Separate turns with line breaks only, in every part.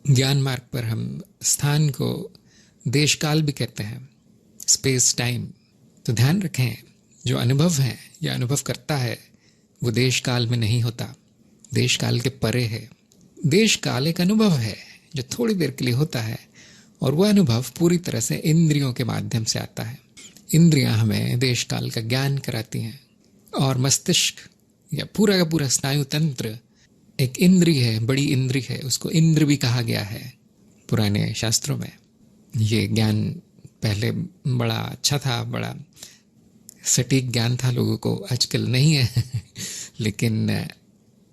ज्ञान मार्ग पर हम स्थान को देश काल भी कहते हैं, स्पेस टाइम। तो ध्यान रखें, जो अनुभव है या अनुभव करता है वो देश काल में नहीं होता, देश काल के परे है। देश काल एक अनुभव है जो थोड़ी देर के लिए होता है, और वह अनुभव पूरी तरह से इंद्रियों के माध्यम से आता है। इंद्रियां हमें देश काल का ज्ञान कराती हैं, और मस्तिष्क या पूरा का पूरा स्नायु तंत्र एक इंद्री है, बड़ी इंद्री है, उसको इंद्र भी कहा गया है पुराने शास्त्रों में। ये ज्ञान पहले बड़ा अच्छा था, बड़ा सटीक ज्ञान था लोगों को, आजकल नहीं है लेकिन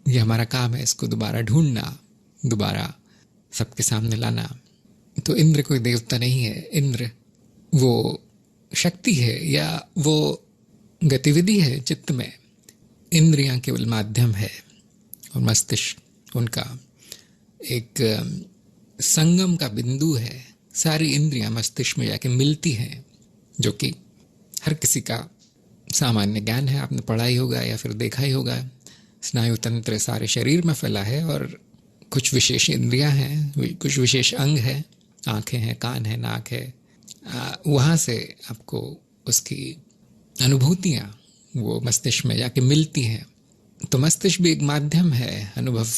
ये हमारा काम है इसको दोबारा ढूंढना, दोबारा सबके सामने लाना। तो इंद्र कोई देवता नहीं है, इंद्र वो शक्ति है या वो गतिविधि है चित्त में। इंद्रियां केवल माध्यम है, और मस्तिष्क उनका एक संगम का बिंदु है। सारी इंद्रियां मस्तिष्क में जाके मिलती हैं, जो कि हर किसी का सामान्य ज्ञान है। आपने पढ़ा ही होगा या फिर देखा ही होगा। स्नायु तंत्र सारे शरीर में फैला है, और कुछ विशेष इंद्रियां हैं, कुछ विशेष अंग है, आंखें हैं, कान है, नाक है। वहाँ से आपको उसकी अनुभूतियाँ वो मस्तिष्क में जाके मिलती हैं। तो मस्तिष्क भी एक माध्यम है अनुभव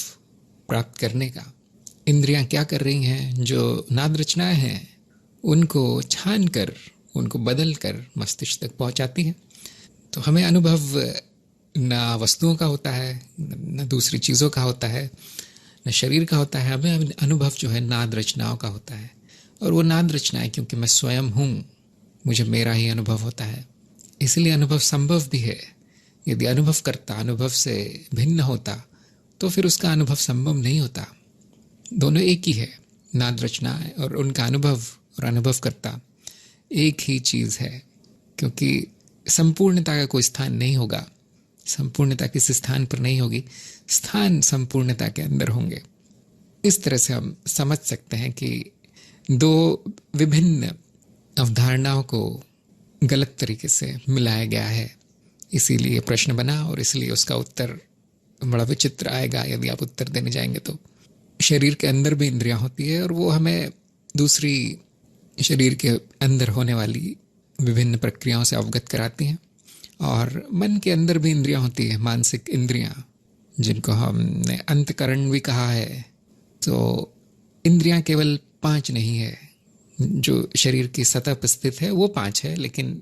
प्राप्त करने का। इंद्रियां क्या कर रही हैं? जो नाद रचनाएं हैं उनको छान कर, उनको बदल कर मस्तिष्क तक पहुंचाती हैं। तो हमें अनुभव न वस्तुओं का होता है, न दूसरी चीज़ों का होता है, न शरीर का होता है। हमें अनुभव जो है नाद रचनाओं का होता है, और वो नाद रचनाएं क्योंकि मैं स्वयं हूँ, मुझे मेरा ही अनुभव होता है, इसलिए अनुभव संभव भी है। यदि अनुभव करता अनुभव से भिन्न होता तो फिर उसका अनुभव संभव नहीं होता। दोनों एक ही है, नाद रचनाएं और उनका अनुभव और अनुभव करता एक ही चीज़ है, क्योंकि संपूर्णता का कोई स्थान नहीं होगा। संपूर्णता किसी स्थान पर नहीं होगी, स्थान संपूर्णता के अंदर होंगे। इस तरह से हम समझ सकते हैं कि दो विभिन्न अवधारणाओं को गलत तरीके से मिलाया गया है, इसीलिए प्रश्न बना, और इसलिए उसका उत्तर बड़ा विचित्र आएगा यदि आप उत्तर देने जाएंगे तो। शरीर के अंदर भी इंद्रियां होती है, और वो हमें दूसरी शरीर के अंदर होने वाली विभिन्न प्रक्रियाओं से अवगत कराती हैं। और मन के अंदर भी इंद्रियां होती है, मानसिक इंद्रियां, जिनको हमने अंतकरण भी कहा है। तो इंद्रियां केवल 5 नहीं है, जो शरीर की सतह पर स्थित है वो 5 है, लेकिन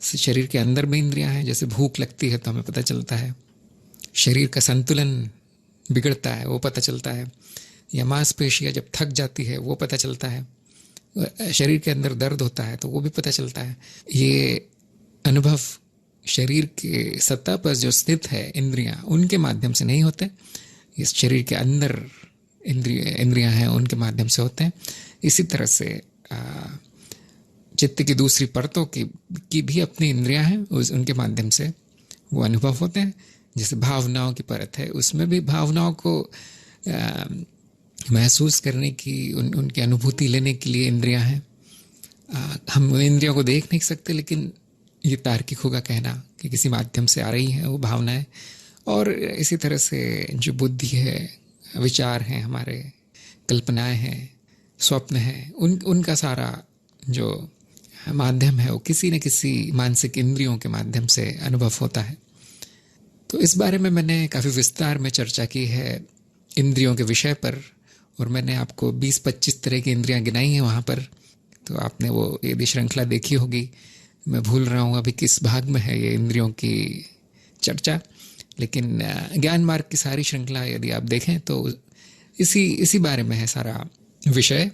शरीर के अंदर भी इंद्रियां हैं। जैसे भूख लगती है तो हमें पता चलता है, शरीर का संतुलन बिगड़ता है वो पता चलता है, या मांसपेशियां जब थक जाती है वो पता चलता है, शरीर के अंदर दर्द होता है तो वो भी पता चलता है। ये अनुभव शरीर के सतह पर जो स्थित है इंद्रियां, उनके माध्यम से नहीं होते। इस शरीर के अंदर इंद्रियां हैं उनके माध्यम से होते हैं। इसी तरह से चित्त की दूसरी परतों की भी अपनी इंद्रियां हैं, उनके माध्यम से वो अनुभव होते हैं। जैसे भावनाओं की परत है, उसमें भी भावनाओं को महसूस करने की, उनकी अनुभूति लेने के लिए इंद्रियां हैं। हम उन इंद्रियों को देख नहीं सकते, लेकिन ये तार्किक होगा कहना कि किसी माध्यम से आ रही हैं वो भावनाएं। और इसी तरह से जो बुद्धि है, विचार हैं हमारे, कल्पनाएं हैं, स्वप्न हैं, उनका सारा जो माध्यम है वो किसी न किसी मानसिक इंद्रियों के माध्यम से अनुभव होता है। तो इस बारे में मैंने काफ़ी विस्तार में चर्चा की है इंद्रियों के विषय पर, और मैंने आपको 20-25 तरह की इंद्रियां गिनाई हैं वहाँ पर। तो आपने वो यदि श्रृंखला देखी होगी, मैं भूल रहा हूँ अभी किस भाग में है ये इंद्रियों की चर्चा, लेकिन ज्ञान मार्ग की सारी श्रृंखला यदि आप देखें तो इसी बारे में है सारा विषय।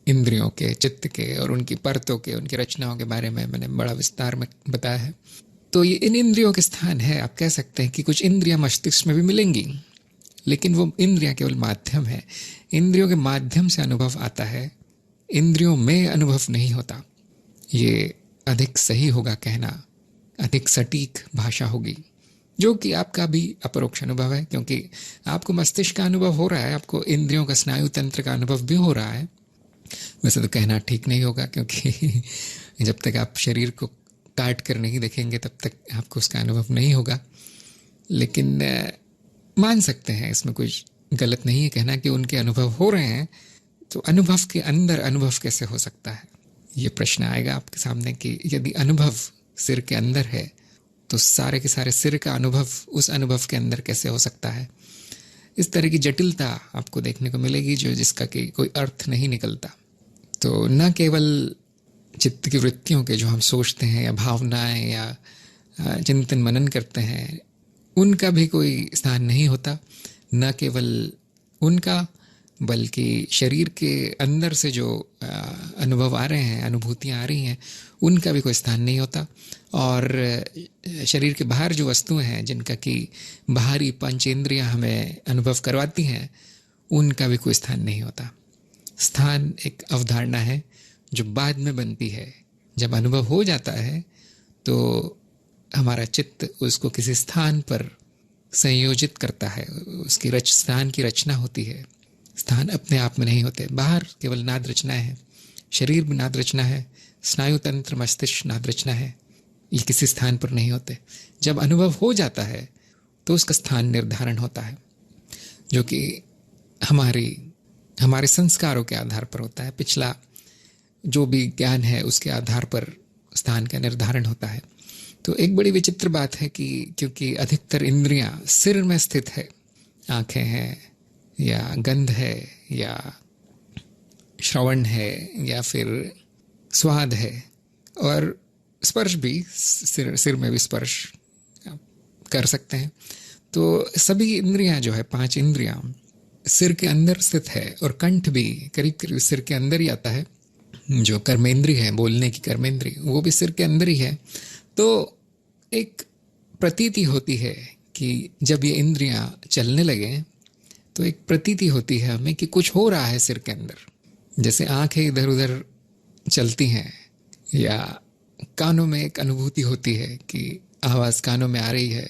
इंद्रियों के, चित्त के और उनकी परतों के, उनकी रचनाओं के बारे में मैंने बड़ा विस्तार में बताया है। तो ये इन इंद्रियों के स्थान है। आप कह सकते हैं कि कुछ इंद्रियां मस्तिष्क में भी मिलेंगी, लेकिन वो इंद्रियां केवल माध्यम है। इंद्रियों के माध्यम से अनुभव आता है, इंद्रियों में अनुभव नहीं होता। ये अधिक सही होगा कहना, अधिक सटीक भाषा होगी, जो कि आपका भी अपरोक्ष अनुभव है, क्योंकि आपको मस्तिष्क का अनुभव हो रहा है, आपको इंद्रियों का स्नायु तंत्र का अनुभव भी हो रहा है। वैसे तो कहना ठीक नहीं होगा, क्योंकि जब तक आप शरीर को काट कर नहीं देखेंगे तब तक आपको उसका अनुभव नहीं होगा, लेकिन मान सकते हैं इसमें कुछ गलत नहीं है कहना कि उनके अनुभव हो रहे हैं, तो अनुभव के अंदर अनुभव कैसे हो सकता है? ये प्रश्न आएगा आपके सामने कि यदि अनुभव सिर के अंदर है तो सारे के सारे सिर का अनुभव उस अनुभव के अंदर कैसे हो सकता है? इस तरह की जटिलता आपको देखने को मिलेगी जिसका कि कोई अर्थ नहीं निकलता। तो न केवल चित्त की वृत्तियों के जो हम सोचते हैं या भावनाएं या चिंतन मनन करते हैं, उनका भी कोई स्थान नहीं होता। न केवल उनका, बल्कि शरीर के अंदर से जो अनुभव आ रहे हैं, अनुभूतियाँ आ रही हैं, उनका भी कोई स्थान नहीं होता। और शरीर के बाहर जो वस्तुएं हैं जिनका कि बाहरी पंचेंद्रियां हमें अनुभव करवाती हैं, उनका भी कोई स्थान नहीं होता। स्थान एक अवधारणा है जो बाद में बनती है। जब अनुभव हो जाता है तो हमारा चित्त उसको किसी स्थान पर संयोजित करता है, उसकी स्थान की रचना होती है। स्थान अपने आप में नहीं होते, बाहर केवल नाद रचना है, शरीर भी नाद रचना है, स्नायु तंत्र मस्तिष्क नाद रचना है, ये किसी स्थान पर नहीं होते। जब अनुभव हो जाता है तो उसका स्थान निर्धारण होता है, जो कि हमारे संस्कारों के आधार पर होता है। पिछला जो भी ज्ञान है उसके आधार पर स्थान का निर्धारण होता है। तो एक बड़ी विचित्र बात है कि क्योंकि अधिकतर इंद्रियां सिर में स्थित है, आंखें हैं या गंध है या श्रवण है या फिर स्वाद है, और स्पर्श भी, सिर में भी स्पर्श कर सकते हैं। तो सभी इंद्रियां जो है, 5 इंद्रियां सिर के अंदर स्थित है, और कंठ भी करीब करीब सिर के अंदर ही आता है। जो कर्मेंद्रिय है, बोलने की कर्मेंद्रिय, वो भी सिर के अंदर ही है। तो एक प्रतीति होती है कि जब ये इंद्रियां चलने लगे तो एक प्रतीति होती है हमें कि कुछ हो रहा है सिर के अंदर। जैसे आंखें इधर उधर चलती हैं, या कानों में एक अनुभूति होती है कि आवाज़ कानों में आ रही है,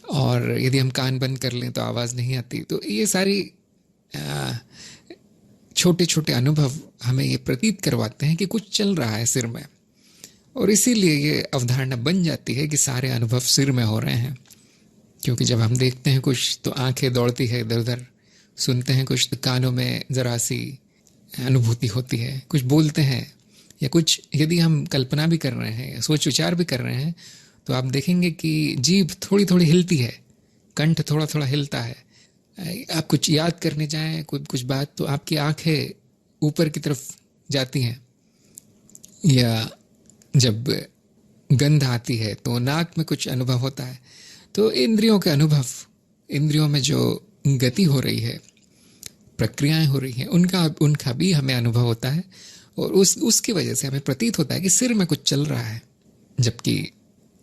और यदि हम कान बंद कर लें तो आवाज़ नहीं आती। तो ये सारी छोटे छोटे अनुभव हमें ये प्रतीत करवाते हैं कि कुछ चल रहा है सिर में, और इसीलिए ये अवधारणा बन जाती है कि सारे अनुभव सिर में हो रहे हैं। क्योंकि जब हम देखते हैं कुछ तो आंखें दौड़ती है इधर उधर, सुनते हैं कुछ तो कानों में जरा सी अनुभूति होती है, कुछ बोलते हैं, या कुछ यदि हम कल्पना भी कर रहे हैं, सोच विचार भी कर रहे हैं, तो आप देखेंगे कि जीभ थोड़ी थोड़ी हिलती है, कंठ थोड़ा थोड़ा हिलता है। आप कुछ याद करने जाएं कुछ बात, तो आपकी आंखें ऊपर की तरफ जाती हैं, या जब गंध आती है तो नाक में कुछ अनुभव होता है। तो इंद्रियों के अनुभव, इंद्रियों में जो गति हो रही है, प्रक्रियाएं हो रही हैं, उनका भी हमें अनुभव होता है, और उसकी वजह से हमें प्रतीत होता है कि सिर में कुछ चल रहा है, जबकि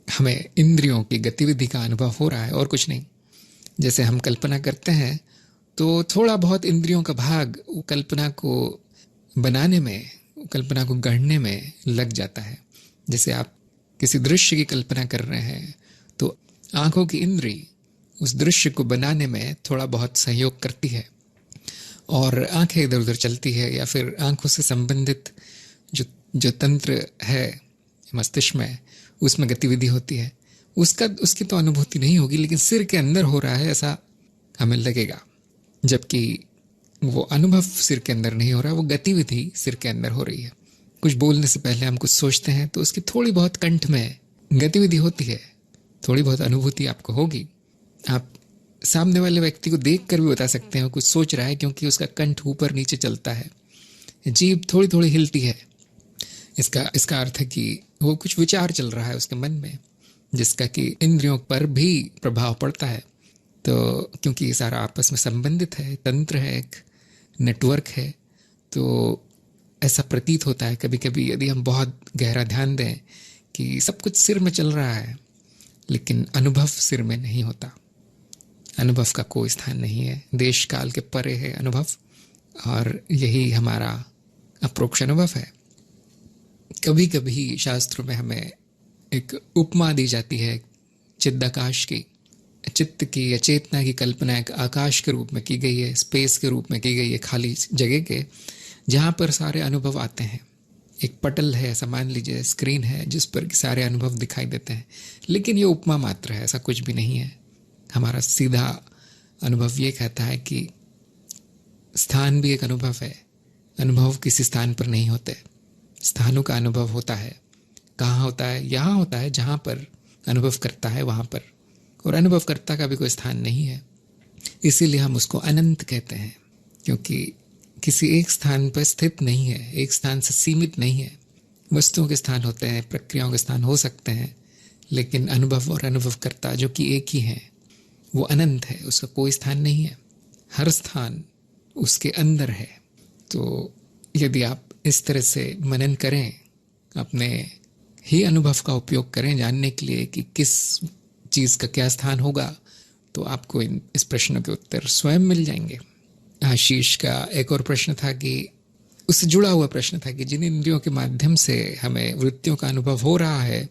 हमें इंद्रियों की गतिविधि का अनुभव हो रहा है और कुछ नहीं। जैसे हम कल्पना करते हैं तो थोड़ा बहुत इंद्रियों का भाग कल्पना को बनाने में, कल्पना को गढ़ने में लग जाता है। जैसे आप किसी दृश्य की कल्पना कर रहे हैं तो आंखों की इंद्री उस दृश्य को बनाने में थोड़ा बहुत सहयोग करती है, और आंखें इधर उधर चलती है, या फिर आंखों से संबंधित जो तंत्र है मस्तिष्क में, उसमें गतिविधि होती है। उसकी तो अनुभूति नहीं होगी, लेकिन सिर के अंदर हो रहा है ऐसा हमें लगेगा, जबकि वो अनुभव सिर के अंदर नहीं हो रहा, वो गतिविधि सिर के अंदर हो रही है। कुछ बोलने से पहले हम कुछ सोचते हैं तो उसकी थोड़ी बहुत कंठ में गतिविधि होती है, थोड़ी बहुत अनुभूति आपको होगी। आप सामने वाले व्यक्ति को देख कर भी बता सकते हैं कुछ सोच रहा है, क्योंकि उसका कंठ ऊपर नीचे चलता है, जीभ थोड़ी थोड़ी हिलती है। इसका अर्थ है कि वो कुछ विचार चल रहा है उसके मन में, जिसका कि इंद्रियों पर भी प्रभाव पड़ता है। तो क्योंकि ये सारा आपस में संबंधित है, तंत्र है, एक नेटवर्क है, तो ऐसा प्रतीत होता है कभी कभी, यदि हम बहुत गहरा ध्यान दें, कि सब कुछ सिर में चल रहा है, लेकिन अनुभव सिर में नहीं होता। अनुभव का कोई स्थान नहीं है, देश काल के परे है अनुभव, और यही हमारा अप्रोक्ष अनुभव है। कभी कभी शास्त्रों में हमें एक उपमा दी जाती है चिदाकाश की। चित्त की या चेतना की कल्पना एक आकाश के रूप में की गई है, स्पेस के रूप में की गई है, खाली जगह के, जहाँ पर सारे अनुभव आते हैं। एक पटल है, ऐसा मान लीजिए, स्क्रीन है जिस पर सारे अनुभव दिखाई देते हैं, लेकिन ये उपमा मात्र है, ऐसा कुछ भी नहीं है। हमारा सीधा अनुभव ये कहता है कि स्थान भी एक अनुभव है। अनुभव किसी स्थान पर नहीं होते, स्थानों का अनुभव होता है। कहाँ होता है? यहाँ होता है जहाँ पर अनुभव करता है, वहाँ पर। और अनुभवकर्ता का भी कोई स्थान नहीं है, इसीलिए हम उसको अनंत कहते हैं, क्योंकि किसी एक स्थान पर स्थित नहीं है, एक स्थान से सीमित नहीं है। वस्तुओं के स्थान होते हैं, प्रक्रियाओं के स्थान हो सकते हैं, लेकिन अनुभव और अनुभवकर्ता जो कि एक ही है, वो अनंत है, उसका कोई स्थान नहीं है। हर स्थान उसके अंदर है। तो यदि आप इस तरह से मनन करें, अपने ही अनुभव का उपयोग करें जानने के लिए कि किस चीज़ का क्या स्थान होगा, तो आपको इस प्रश्न के उत्तर स्वयं मिल जाएंगे। आशीष का एक और प्रश्न था कि उससे जुड़ा हुआ प्रश्न था कि जिन इंद्रियों के माध्यम से हमें वृत्तियों का अनुभव हो रहा है,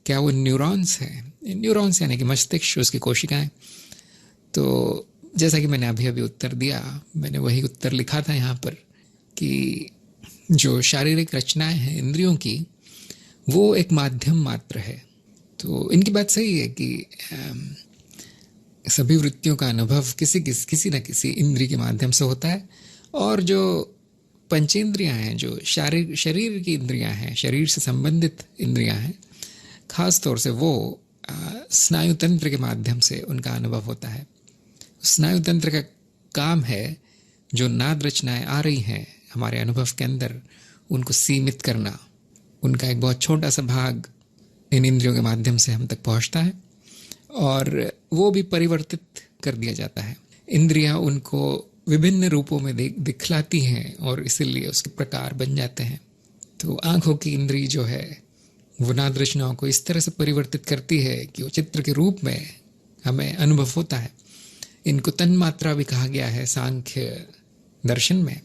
क्या वो न्यूरॉन्स हैं? न्यूरॉन्स यानी कि मस्तिष्क, उसकी कोशिकाएं। तो जैसा कि मैंने अभी अभी उत्तर दिया, मैंने वही उत्तर लिखा था यहाँ पर कि जो शारीरिक रचनाएं हैं इंद्रियों की, वो एक माध्यम मात्र है। तो इनकी बात सही है कि सभी वृत्तियों का अनुभव किसी न किसी इंद्रिय के माध्यम से होता है। और जो पंचेंद्रियां हैं, जो शरीर की इंद्रियां हैं, शरीर से संबंधित इंद्रियां हैं, खास तौर से वो स्नायु तंत्र के माध्यम से उनका अनुभव होता है। स्नायु तंत्र का काम है जो नाद रचनाएं आ रही हैं हमारे अनुभव के अंदर, उनको सीमित करना। उनका एक बहुत छोटा सा भाग इन इंद्रियों के माध्यम से हम तक पहुंचता है और वो भी परिवर्तित कर दिया जाता है। इंद्रियां उनको विभिन्न रूपों में दिखलाती हैं और इसीलिए उसके प्रकार बन जाते हैं। तो आंखों की इंद्री जो है वो नाद रचनाओं को इस तरह से परिवर्तित करती है कि वो चित्र के रूप में हमें अनुभव होता है। इनको तन्मात्रा भी कहा गया है सांख्य दर्शन में।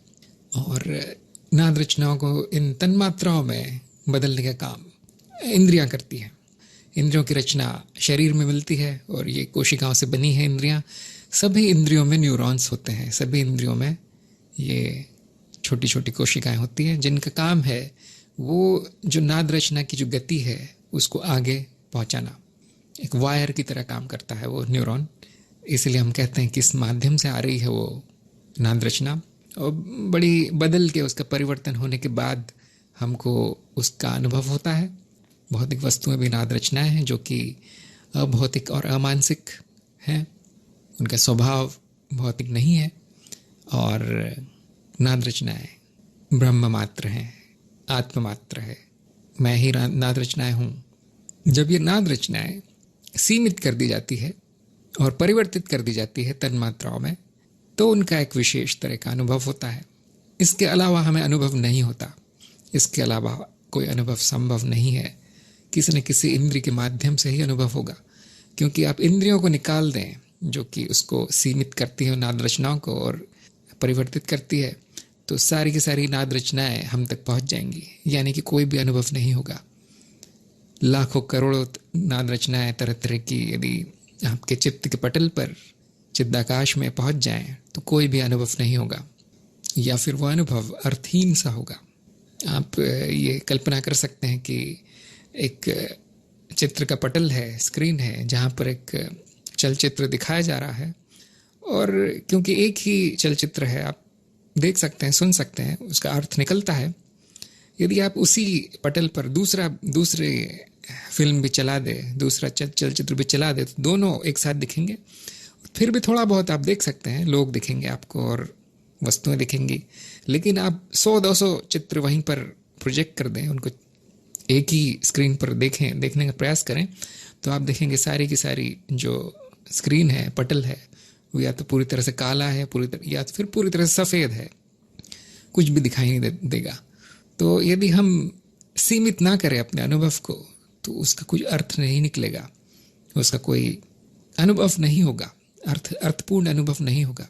और नाद रचनाओं को इन तन्मात्राओं में बदलने का काम इंद्रियां करती हैं। इंद्रियों की रचना शरीर में मिलती है और ये कोशिकाओं से बनी है इंद्रियां। सभी इंद्रियों में न्यूरॉन्स होते हैं, सभी इंद्रियों में ये छोटी छोटी कोशिकाएं होती हैं जिनका काम है वो जो नाद रचना की जो गति है उसको आगे पहुंचाना। एक वायर की तरह काम करता है वो न्यूरॉन। इसलिए हम कहते हैं किस माध्यम से आ रही है वो नाद रचना, और बड़ी बदल के उसका परिवर्तन होने के बाद हमको उसका अनुभव होता है। भौतिक वस्तुएं भी नाद रचनाएं हैं जो कि अभौतिक और अमानसिक हैं, उनका स्वभाव भौतिक नहीं है। और नाद रचनाएं ब्रह्म मात्र हैं, आत्म मात्र है, मैं ही नाद रचनाएं हूँ। जब ये नाद रचनाएं सीमित कर दी जाती है और परिवर्तित कर दी जाती है तन्मात्राओं में, तो उनका एक विशेष तरह का अनुभव होता है। इसके अलावा हमें अनुभव नहीं होता, इसके अलावा कोई अनुभव संभव नहीं है। किसी न किसी इंद्रिय के माध्यम से ही अनुभव होगा, क्योंकि आप इंद्रियों को निकाल दें जो कि उसको सीमित करती है नाद रचनाओं को और परिवर्तित करती है, तो सारी की सारी नाद रचनाएं हम तक पहुंच जाएंगी, यानी कि कोई भी अनुभव नहीं होगा। लाखों करोड़ों नाद रचनाएं तरह तरह की यदि आपके चित्त के पटल पर चिदाकाश में पहुंच जाएं तो कोई भी अनुभव नहीं होगा, या फिर वो अनुभव अर्थहीन सा होगा। आप ये कल्पना कर सकते हैं कि एक चित्र का पटल है, स्क्रीन है, जहाँ पर एक चलचित्र दिखाया जा रहा है, और क्योंकि एक ही चलचित्र है, आप देख सकते हैं, सुन सकते हैं, उसका अर्थ निकलता है। यदि आप उसी पटल पर दूसरे फिल्म भी चला दे, दूसरा चलचित्र भी चला दे, तो दोनों एक साथ दिखेंगे। फिर भी थोड़ा बहुत आप देख सकते हैं, लोग दिखेंगे आपको और वस्तुएं दिखेंगी, लेकिन आप 100-200 चित्र वहीं पर प्रोजेक्ट कर दें, उनको एक ही स्क्रीन पर देखने का प्रयास करें, तो आप देखेंगे सारी की सारी जो स्क्रीन है, पटल है, वो या तो पूरी तरह से काला है, या तो फिर पूरी तरह से सफ़ेद है, कुछ भी दिखाई नहीं देगा। तो यदि हम सीमित ना करें अपने अनुभव को, तो उसका कुछ अर्थ नहीं निकलेगा, उसका कोई अनुभव नहीं होगा, अर्थपूर्ण अनुभव नहीं होगा।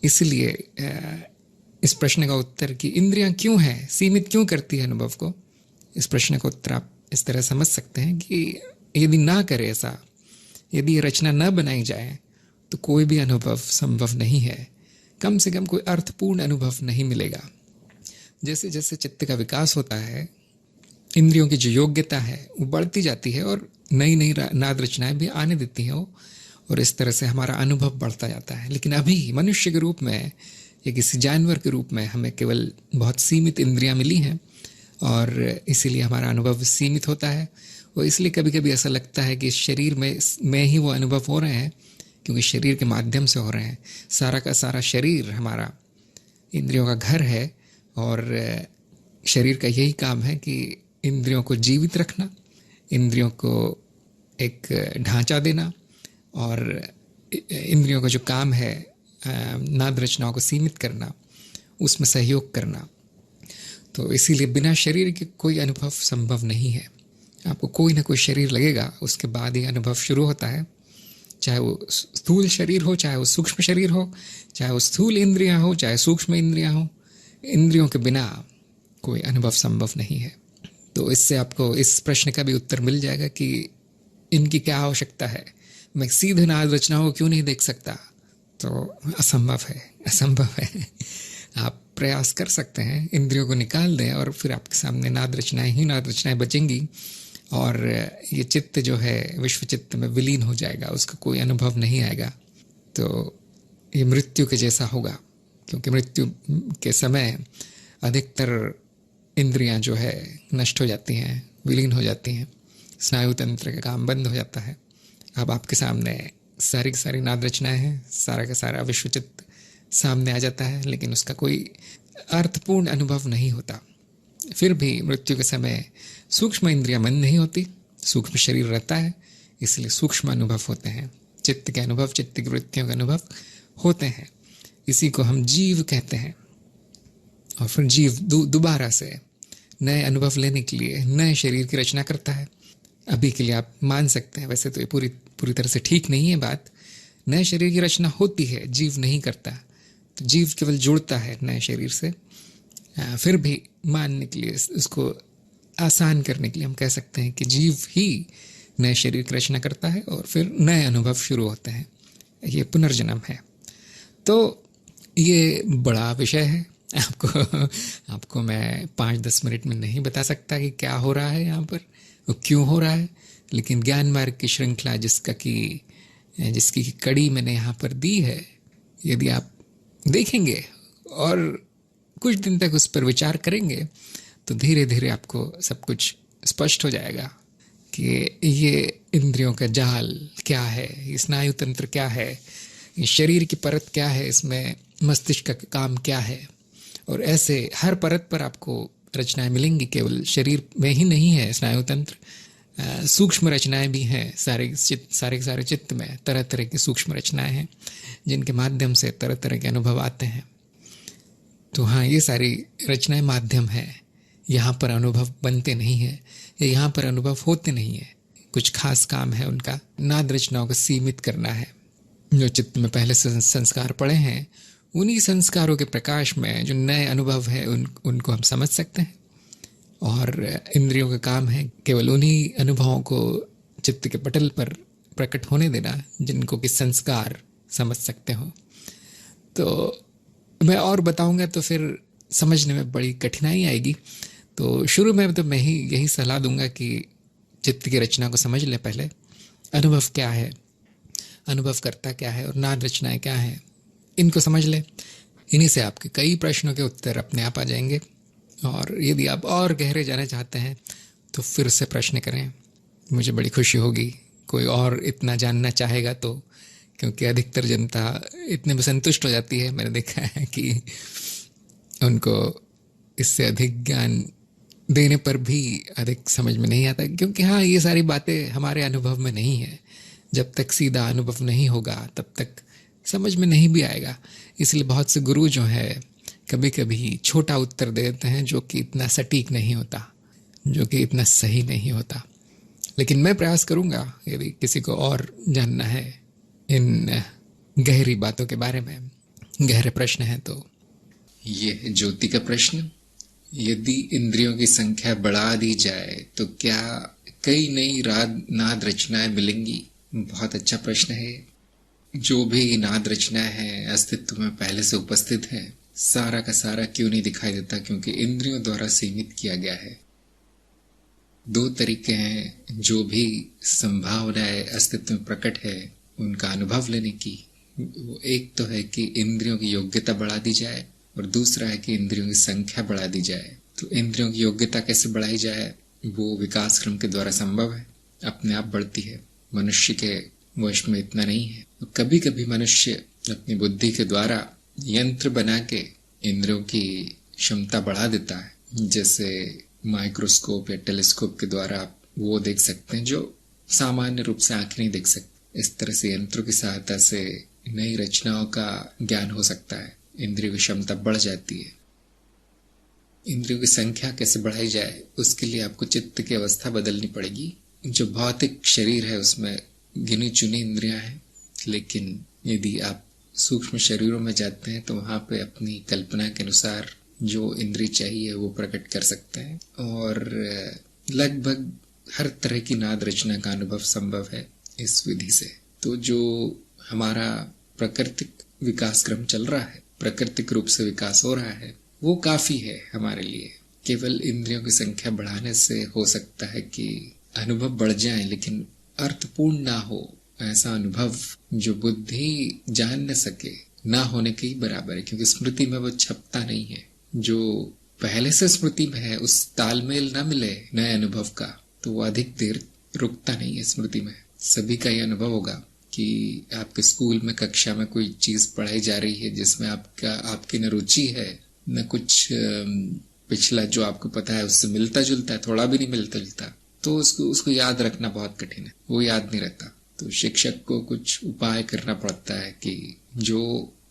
इसलिए इस प्रश्न का उत्तर कि इंद्रियां क्यों हैं, सीमित क्यों करती है अनुभव को, इस प्रश्न का उत्तर आप इस तरह समझ सकते हैं कि यदि ना करे ऐसा, यदि ये रचना न बनाई जाए, तो कोई भी अनुभव संभव नहीं है। कम से कम कोई अर्थपूर्ण अनुभव नहीं मिलेगा। जैसे जैसे चित्त का विकास होता है, इंद्रियों की जो योग्यता है वो बढ़ती जाती है और नई नई नाद रचनाएं भी आने देती हैं, और इस तरह से हमारा अनुभव बढ़ता जाता है। लेकिन अभी मनुष्य के रूप में या किसी जानवर के रूप में हमें केवल बहुत सीमित इंद्रियां मिली हैं और इसीलिए हमारा अनुभव सीमित होता है। और इसलिए कभी कभी ऐसा लगता है कि इस शरीर में ही वो अनुभव हो रहे हैं, क्योंकि शरीर के माध्यम से हो रहे हैं। सारा का सारा शरीर हमारा इंद्रियों का घर है और शरीर का यही काम है कि इंद्रियों को जीवित रखना, इंद्रियों को एक ढांचा देना और इंद्रियों का जो काम है नाद रचनाओं को सीमित करना, उसमें सहयोग करना। तो इसीलिए बिना शरीर के कोई अनुभव संभव नहीं है। आपको कोई ना कोई शरीर लगेगा, उसके बाद ही अनुभव शुरू होता है। चाहे वो स्थूल शरीर हो, चाहे वो सूक्ष्म शरीर हो, चाहे वो स्थूल इंद्रियां हो, चाहे सूक्ष्म इंद्रियां हो, इंद्रियों के बिना कोई अनुभव संभव नहीं है। तो इससे आपको इस प्रश्न का भी उत्तर मिल जाएगा कि इनकी क्या आवश्यकता है, मैं सीधे नाद रचनाओं को क्यों नहीं देख सकता। तो असंभव है। आप प्रयास कर सकते हैं, इंद्रियों को निकाल दें और फिर आपके सामने नाद रचनाएं बचेंगी और ये चित्त जो है विश्व चित्त में विलीन हो जाएगा, उसका कोई अनुभव नहीं आएगा। तो ये मृत्यु के जैसा होगा, क्योंकि मृत्यु के समय अधिकतर इंद्रियां जो है नष्ट हो जाती हैं, विलीन हो जाती हैं, स्नायु तंत्र का काम बंद हो जाता है। अब आपके सामने सारी की सारी नाद रचनाएं हैं, सारा का सारा विश्व चित्त सामने आ जाता है, लेकिन उसका कोई अर्थपूर्ण अनुभव नहीं होता। फिर भी मृत्यु के समय सूक्ष्म इंद्रियां बंद नहीं होती, सूक्ष्म शरीर रहता है, इसलिए सूक्ष्म अनुभव होते हैं, चित्त के अनुभव, चित्त की वृत्तियों के अनुभव होते हैं। इसी को हम जीव कहते हैं। और फिर जीव दोबारा से नए अनुभव लेने के लिए नए शरीर की रचना करता है। अभी के लिए आप मान सकते हैं, वैसे तो ये पूरी तरह से ठीक नहीं है बात, नए शरीर की रचना होती है, जीव नहीं करता। तो जीव केवल जुड़ता है नए शरीर से। फिर भी मानने के लिए, उसको आसान करने के लिए हम कह सकते हैं कि जीव ही नए शरीर की रचना करता है और फिर नए अनुभव शुरू होते हैं। ये पुनर्जन्म है। तो ये बड़ा विषय है। आपको मैं 5-10 मिनट में नहीं बता सकता कि क्या हो रहा है यहाँ पर, वो क्यों हो रहा है, लेकिन ज्ञान मार्ग की श्रृंखला जिसकी कड़ी मैंने यहाँ पर दी है, यदि आप देखेंगे और कुछ दिन तक उस पर विचार करेंगे तो धीरे धीरे आपको सब कुछ स्पष्ट हो जाएगा कि ये इंद्रियों का जाल क्या है, ये स्नायु तंत्र क्या है, ये शरीर की परत क्या है, इसमें मस्तिष्क का काम क्या है। और ऐसे हर परत पर आपको रचनाएं मिलेंगी, केवल शरीर में ही नहीं है स्नायु तंत्र, सूक्ष्म रचनाएं भी हैं। सारे के सारे चित्त में तरह तरह की सूक्ष्म रचनाएं हैं जिनके माध्यम से तरह तरह के अनुभव आते हैं। तो हाँ, ये सारी रचनाएं माध्यम है, यहाँ पर अनुभव बनते नहीं है या यहाँ पर अनुभव होते नहीं है। कुछ खास काम है उनका, नाद रचनाओं को सीमित करना है। जो चित्त में पहले से संस्कार पड़े हैं, उन्हीं संस्कारों के प्रकाश में जो नए अनुभव है उनको हम समझ सकते हैं। और इंद्रियों का काम है केवल उन्हीं अनुभवों को चित्त के पटल पर प्रकट होने देना जिनको कि संस्कार समझ सकते हो। तो मैं और बताऊंगा तो फिर समझने में बड़ी कठिनाई आएगी। तो शुरू में तो मैं ही यही सलाह दूंगा कि चित्त की रचना को समझ ले, पहले अनुभव क्या है, अनुभव करता क्या है और नाद रचनाएं क्या है, इनको समझ ले। इन्हीं से आपके कई प्रश्नों के उत्तर अपने आप आ जाएंगे। और यदि आप और गहरे जाना चाहते हैं तो फिर से प्रश्न करें, मुझे बड़ी खुशी होगी। कोई और इतना जानना चाहेगा तो, क्योंकि अधिकतर जनता इतने में संतुष्ट हो जाती है, मैंने देखा है कि उनको इससे अधिक ज्ञान देने पर भी अधिक समझ में नहीं आता। क्योंकि हाँ, ये सारी बातें हमारे अनुभव में नहीं है। जब तक सीधा अनुभव नहीं होगा तब तक समझ में नहीं भी आएगा। इसलिए बहुत से गुरु जो है कभी कभी छोटा उत्तर दे देते हैं जो कि इतना सटीक नहीं होता, जो कि इतना सही नहीं होता। लेकिन मैं प्रयास करूंगा, यदि किसी को और जानना है इन गहरी बातों के बारे में, गहरे प्रश्न हैं, तो ये है ज्योति का प्रश्न। यदि इंद्रियों की संख्या बढ़ा दी जाए तो क्या कई नई नाद रचनाएं मिलेंगी? बहुत अच्छा प्रश्न है। जो भी नाद रचनाएं हैं अस्तित्व में पहले से उपस्थित है, सारा का सारा क्यों नहीं दिखाई देता? क्योंकि इंद्रियों द्वारा सीमित किया गया है। दो तरीके हैं जो भी संभावनाएं अस्तित्व में प्रकट है उनका अनुभव लेने की, वो एक तो है कि इंद्रियों की योग्यता बढ़ा दी जाए और दूसरा है कि इंद्रियों की संख्या बढ़ा दी जाए। तो इंद्रियों की योग्यता कैसे बढ़ाई जाए, वो विकास क्रम के द्वारा संभव है, अपने आप बढ़ती है, मनुष्य के वश में इतना नहीं है। तो कभी कभी मनुष्य अपनी बुद्धि के द्वारा यंत्र बना के इंद्रियों की क्षमता बढ़ा देता है, जैसे माइक्रोस्कोप या टेलीस्कोप के द्वारा आप वो देख सकते हैं जो सामान्य रूप से आंखें नहीं देख सकती। इस तरह से यंत्रों की सहायता से नई रचनाओं का ज्ञान हो सकता है, इंद्रियों की क्षमता बढ़ जाती है। इंद्रियों की संख्या कैसे बढ़ाई जाए, उसके लिए आपको चित्त की अवस्था बदलनी पड़ेगी। जो भौतिक शरीर है उसमें गिनी चुनी इंद्रियां हैं, लेकिन यदि आप सूक्ष्म शरीरों में जाते हैं तो वहां पे अपनी कल्पना के अनुसार जो इंद्रिय चाहिए वो प्रकट कर सकते हैं और लगभग हर तरह की नाद रचना का अनुभव संभव है इस विधि से। तो जो हमारा प्राकृतिक विकास क्रम चल रहा है, प्राकृतिक रूप से विकास हो रहा है, वो काफी है हमारे लिए। केवल इंद्रियों की संख्या बढ़ाने से हो सकता है कि अनुभव बढ़ जाए, लेकिन अर्थपूर्ण ना हो ऐसा अनुभव जो बुद्धि जान न सके, ना होने के ही बराबर है, क्योंकि स्मृति में वो छपता नहीं है। जो पहले से स्मृति में है उस तालमेल न मिले नए अनुभव का, तो वो अधिक देर रुकता नहीं है स्मृति में। सभी का ये अनुभव होगा कि आपके स्कूल में कक्षा में कोई चीज पढ़ाई जा रही है जिसमें आपकी न रुचि है न कुछ पिछला जो आपको पता है उससे मिलता जुलता है, थोड़ा भी नहीं मिलता जुलता, तो उसको याद रखना बहुत कठिन है, वो याद नहीं रहता। तो शिक्षक को कुछ उपाय करना पड़ता है कि जो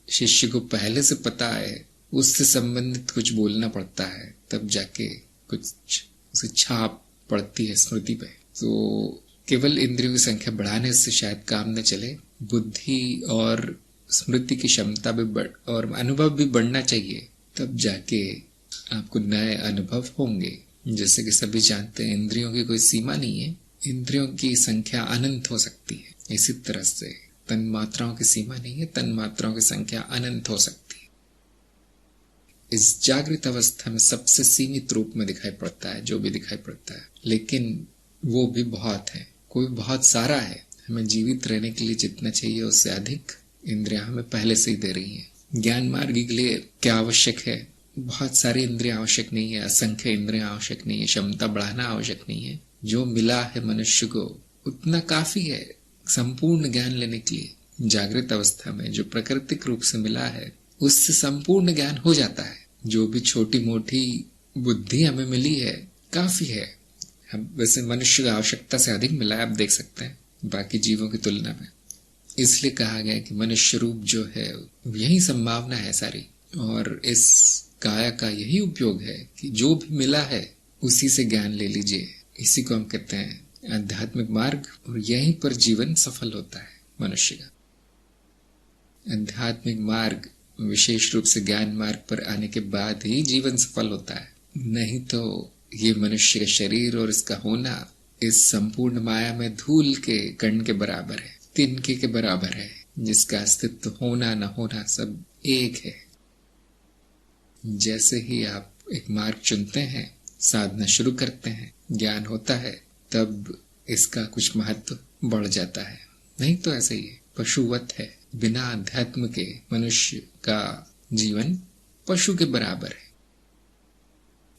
शिष्य को पहले से पता है उससे संबंधित कुछ बोलना पड़ता है, तब जाके कुछ उसे छाप पड़ती है स्मृति पे। तो केवल इंद्रियों की संख्या बढ़ाने से शायद काम न चले, बुद्धि और स्मृति की क्षमता भी और अनुभव भी बढ़ना चाहिए, तब जाके आपको नए अनुभव होंगे। जैसे कि सभी जानते हैं इंद्रियों की कोई सीमा नहीं है, इंद्रियों की संख्या अनंत हो सकती है। इसी तरह से तन मात्राओं की सीमा नहीं है, तन मात्राओं की संख्या अनंत हो सकती है। इस जागृत अवस्था में सबसे सीमित रूप में दिखाई पड़ता है जो भी दिखाई पड़ता है, लेकिन वो भी बहुत है, कोई बहुत सारा है। हमें जीवित रहने के लिए जितना चाहिए उससे अधिक इंद्रियां हमें पहले से ही दे रही हैं। ज्ञान मार्ग के लिए क्या आवश्यक है, बहुत सारी इंद्रियां आवश्यक नहीं है, असंख्य इंद्रियां आवश्यक नहीं है, क्षमता बढ़ाना आवश्यक नहीं है। जो मिला है मनुष्य को उतना काफी है संपूर्ण ज्ञान लेने के लिए। जागृत अवस्था में जो प्राकृतिक रूप से मिला है उससे संपूर्ण ज्ञान हो जाता है। जो भी छोटी मोटी बुद्धि हमें मिली है काफी है। हम वैसे मनुष्य की आवश्यकता से अधिक मिला है, आप देख सकते हैं बाकी जीवों की तुलना में। इसलिए कहा गया कि मनुष्य रूप जो है यही संभावना है सारी, और इस काया का यही उपयोग है कि जो भी मिला है उसी से ज्ञान ले लीजिए। इसी को हम कहते हैं आध्यात्मिक मार्ग, और यहीं पर जीवन सफल होता है मनुष्य का। आध्यात्मिक मार्ग विशेष रूप से ज्ञान मार्ग पर आने के बाद ही जीवन सफल होता है, नहीं तो ये मनुष्य का शरीर और इसका होना इस संपूर्ण माया में धूल के कण के बराबर है, तिनके के बराबर है, जिसका अस्तित्व होना न होना सब एक है। जैसे ही आप एक मार्ग चुनते हैं, साधना शुरू करते हैं, ज्ञान होता है, तब इसका कुछ महत्व बढ़ जाता है। नहीं तो ऐसे ही पशुवत है। बिना अध्यात्म के मनुष्य का जीवन पशु के बराबर है।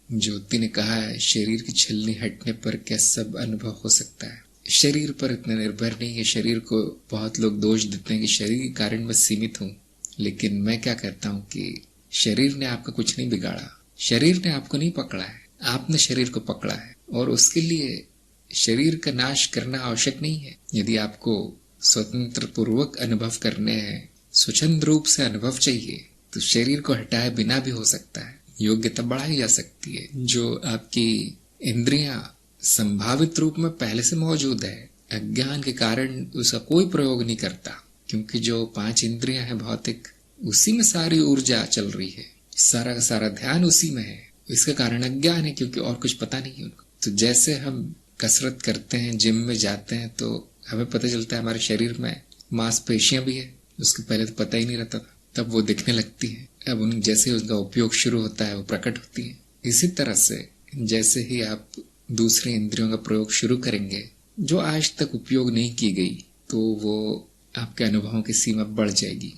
ज्योति ने कहा है शरीर की छलनी हटने पर क्या सब अनुभव हो सकता है। शरीर पर इतना निर्भर नहीं है। शरीर को बहुत लोग दोष देते हैं कि शरीर के कारण मैं सीमित हूँ, लेकिन मैं क्या कहता हूँ कि शरीर ने आपका कुछ नहीं बिगाड़ा, शरीर ने आपको नहीं पकड़ा है, आपने शरीर को पकड़ा है, और उसके लिए शरीर का नाश करना आवश्यक नहीं है। यदि आपको स्वतंत्र पूर्वक अनुभव करने हैं, स्वच्छंद रूप से अनुभव चाहिए, तो शरीर को हटाए बिना भी हो सकता है, योग्यता बढ़ाई जा सकती है। जो आपकी इंद्रियां संभावित रूप में पहले से मौजूद है, अज्ञान के कारण उसका कोई प्रयोग नहीं करता, क्योंकि जो 5 इंद्रियां हैं भौतिक, उसी में सारी ऊर्जा चल रही है, सारा का सारा ध्यान उसी में है। इसका कारण अज्ञान है, क्योंकि और कुछ पता नहीं है उनको। तो जैसे हम कसरत करते हैं, जिम में जाते हैं, तो हमें पता चलता है हमारे शरीर में मांसपेशियां भी है, उसके पहले तो पता ही नहीं रहता था, तब वो दिखने लगती है। अब उन जैसे उसका उपयोग शुरू होता है वो प्रकट होती है। इसी तरह से जैसे ही आप दूसरे इंद्रियों का प्रयोग शुरू करेंगे जो आज तक उपयोग नहीं की गई, तो वो आपके अनुभवों की सीमा बढ़ जाएगी।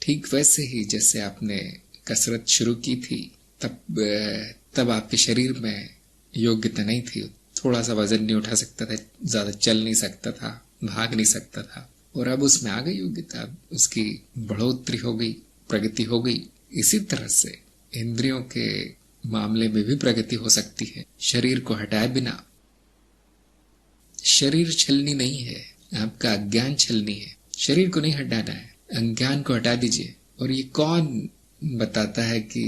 ठीक वैसे ही जैसे आपने कसरत शुरू की थी, तब आपके शरीर में योग्यता नहीं थी, थोड़ा सा वजन नहीं उठा सकता था, ज्यादा चल नहीं सकता था, भाग नहीं सकता था, और अब उसमें आ गई योग्यता, उसकी बढ़ोतरी हो गई, प्रगति हो गई। इसी तरह से इंद्रियों के मामले में भी प्रगति हो सकती है, शरीर को हटाए बिना। शरीर छलनी नहीं है, आपका अज्ञान छलनी है। शरीर को नहीं हटाना है, अज्ञान को हटा दीजिए। और ये कौन बताता है कि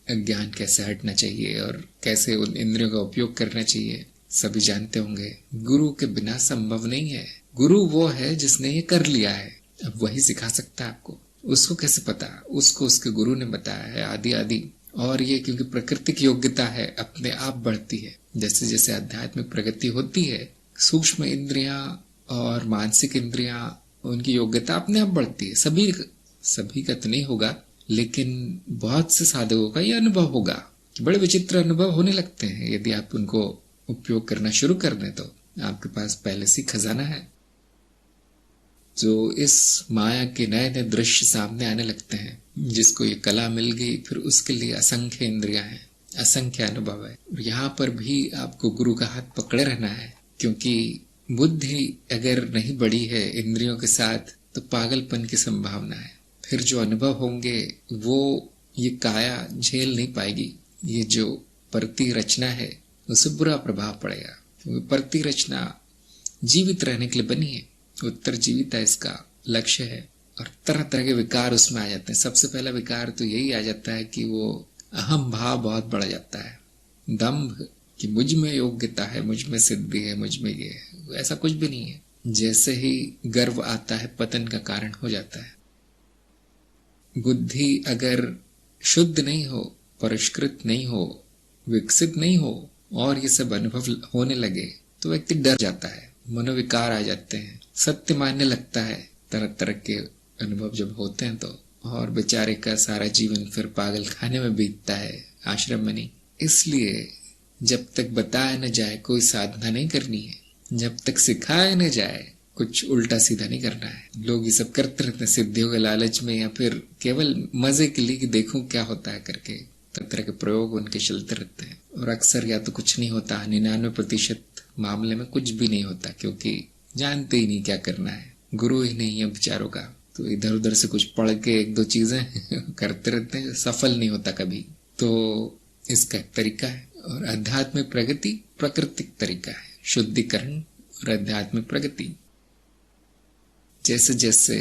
अज्ञान कैसे हटना चाहिए और कैसे उन इंद्रियों का उपयोग करना चाहिए? सभी जानते होंगे, गुरु के बिना संभव नहीं है। गुरु वो है जिसने ये कर लिया है, अब वही सिखा सकता है आपको। उसको कैसे पता? उसको उसके गुरु ने बताया है, आदि आदि। और ये क्योंकि प्राकृतिक योग्यता है, अपने आप बढ़ती है। जैसे जैसे आध्यात्मिक प्रगति होती है, सूक्ष्म इंद्रियां और मानसिक इंद्रियां, उनकी योग्यता अपने आप बढ़ती है। सभी का तो नहीं होगा, लेकिन बहुत से साधकों का यह अनुभव होगा कि बड़े विचित्र अनुभव होने लगते हैं। यदि आप उनको उपयोग करना शुरू कर दें तो आपके पास पहले से खजाना है। जो इस माया के नए नए दृश्य सामने आने लगते हैं, जिसको ये कला मिल गई, फिर उसके लिए असंख्य इंद्रियां हैं, असंख्य अनुभव है। और यहाँ पर भी आपको गुरु का हाथ पकड़े रहना है, क्योंकि बुद्धि अगर नहीं बढ़ी है इंद्रियों के साथ तो पागलपन की संभावना है। फिर जो अनुभव होंगे वो ये काया झेल नहीं पाएगी। ये जो परती रचना है उससे बुरा प्रभाव पड़ेगा, क्योंकि परती रचना जीवित रहने के लिए बनी है, उत्तर जीवित है, इसका लक्ष्य है। और तरह तरह के विकार उसमें आ जाते हैं। सबसे पहला विकार तो यही आ जाता है कि वो अहम भाव बहुत बढ़ जाता है, दंभ, कि मुझ में योग्यता है, मुझ में सिद्धि है, मुझ में ये है। ऐसा कुछ भी नहीं है। जैसे ही गर्व आता है, पतन का कारण हो जाता है। बुद्धि अगर शुद्ध नहीं हो, परिष्कृत नहीं हो, विकसित नहीं हो, और ये सब अनुभव होने लगे तो व्यक्ति डर जाता है, मनोविकार आ जाते हैं, सत्य मानने लगता है। तरह तरह के अनुभव जब होते हैं तो, और बेचारे का सारा जीवन फिर पागल खाने में बीतता है, आश्रम में नहीं। इसलिए जब तक बताया न जाए कोई साधना नहीं करनी है, जब तक सिखाया न जाए कुछ उल्टा सीधा नहीं करना है। लोग ये सब करते रहते हैं सिद्धियों के लालच में, या फिर केवल मजे के लिए कि देखूं क्या होता है करके। तरह तरह के प्रयोग उनके चलते रहते हैं, और अक्सर या तो कुछ नहीं होता, 99% मामले में कुछ भी नहीं होता, क्योंकि जानते ही नहीं क्या करना है, गुरु ही नहीं है बेचारों का। तो इधर उधर से कुछ पढ़ के एक दो चीजें करते रहते हैं, सफल नहीं होता कभी। तो इसका एक तरीका है। और आध्यात्मिक प्रगति प्राकृतिक तरीका है, शुद्धिकरण और आध्यात्मिक प्रगति। जैसे जैसे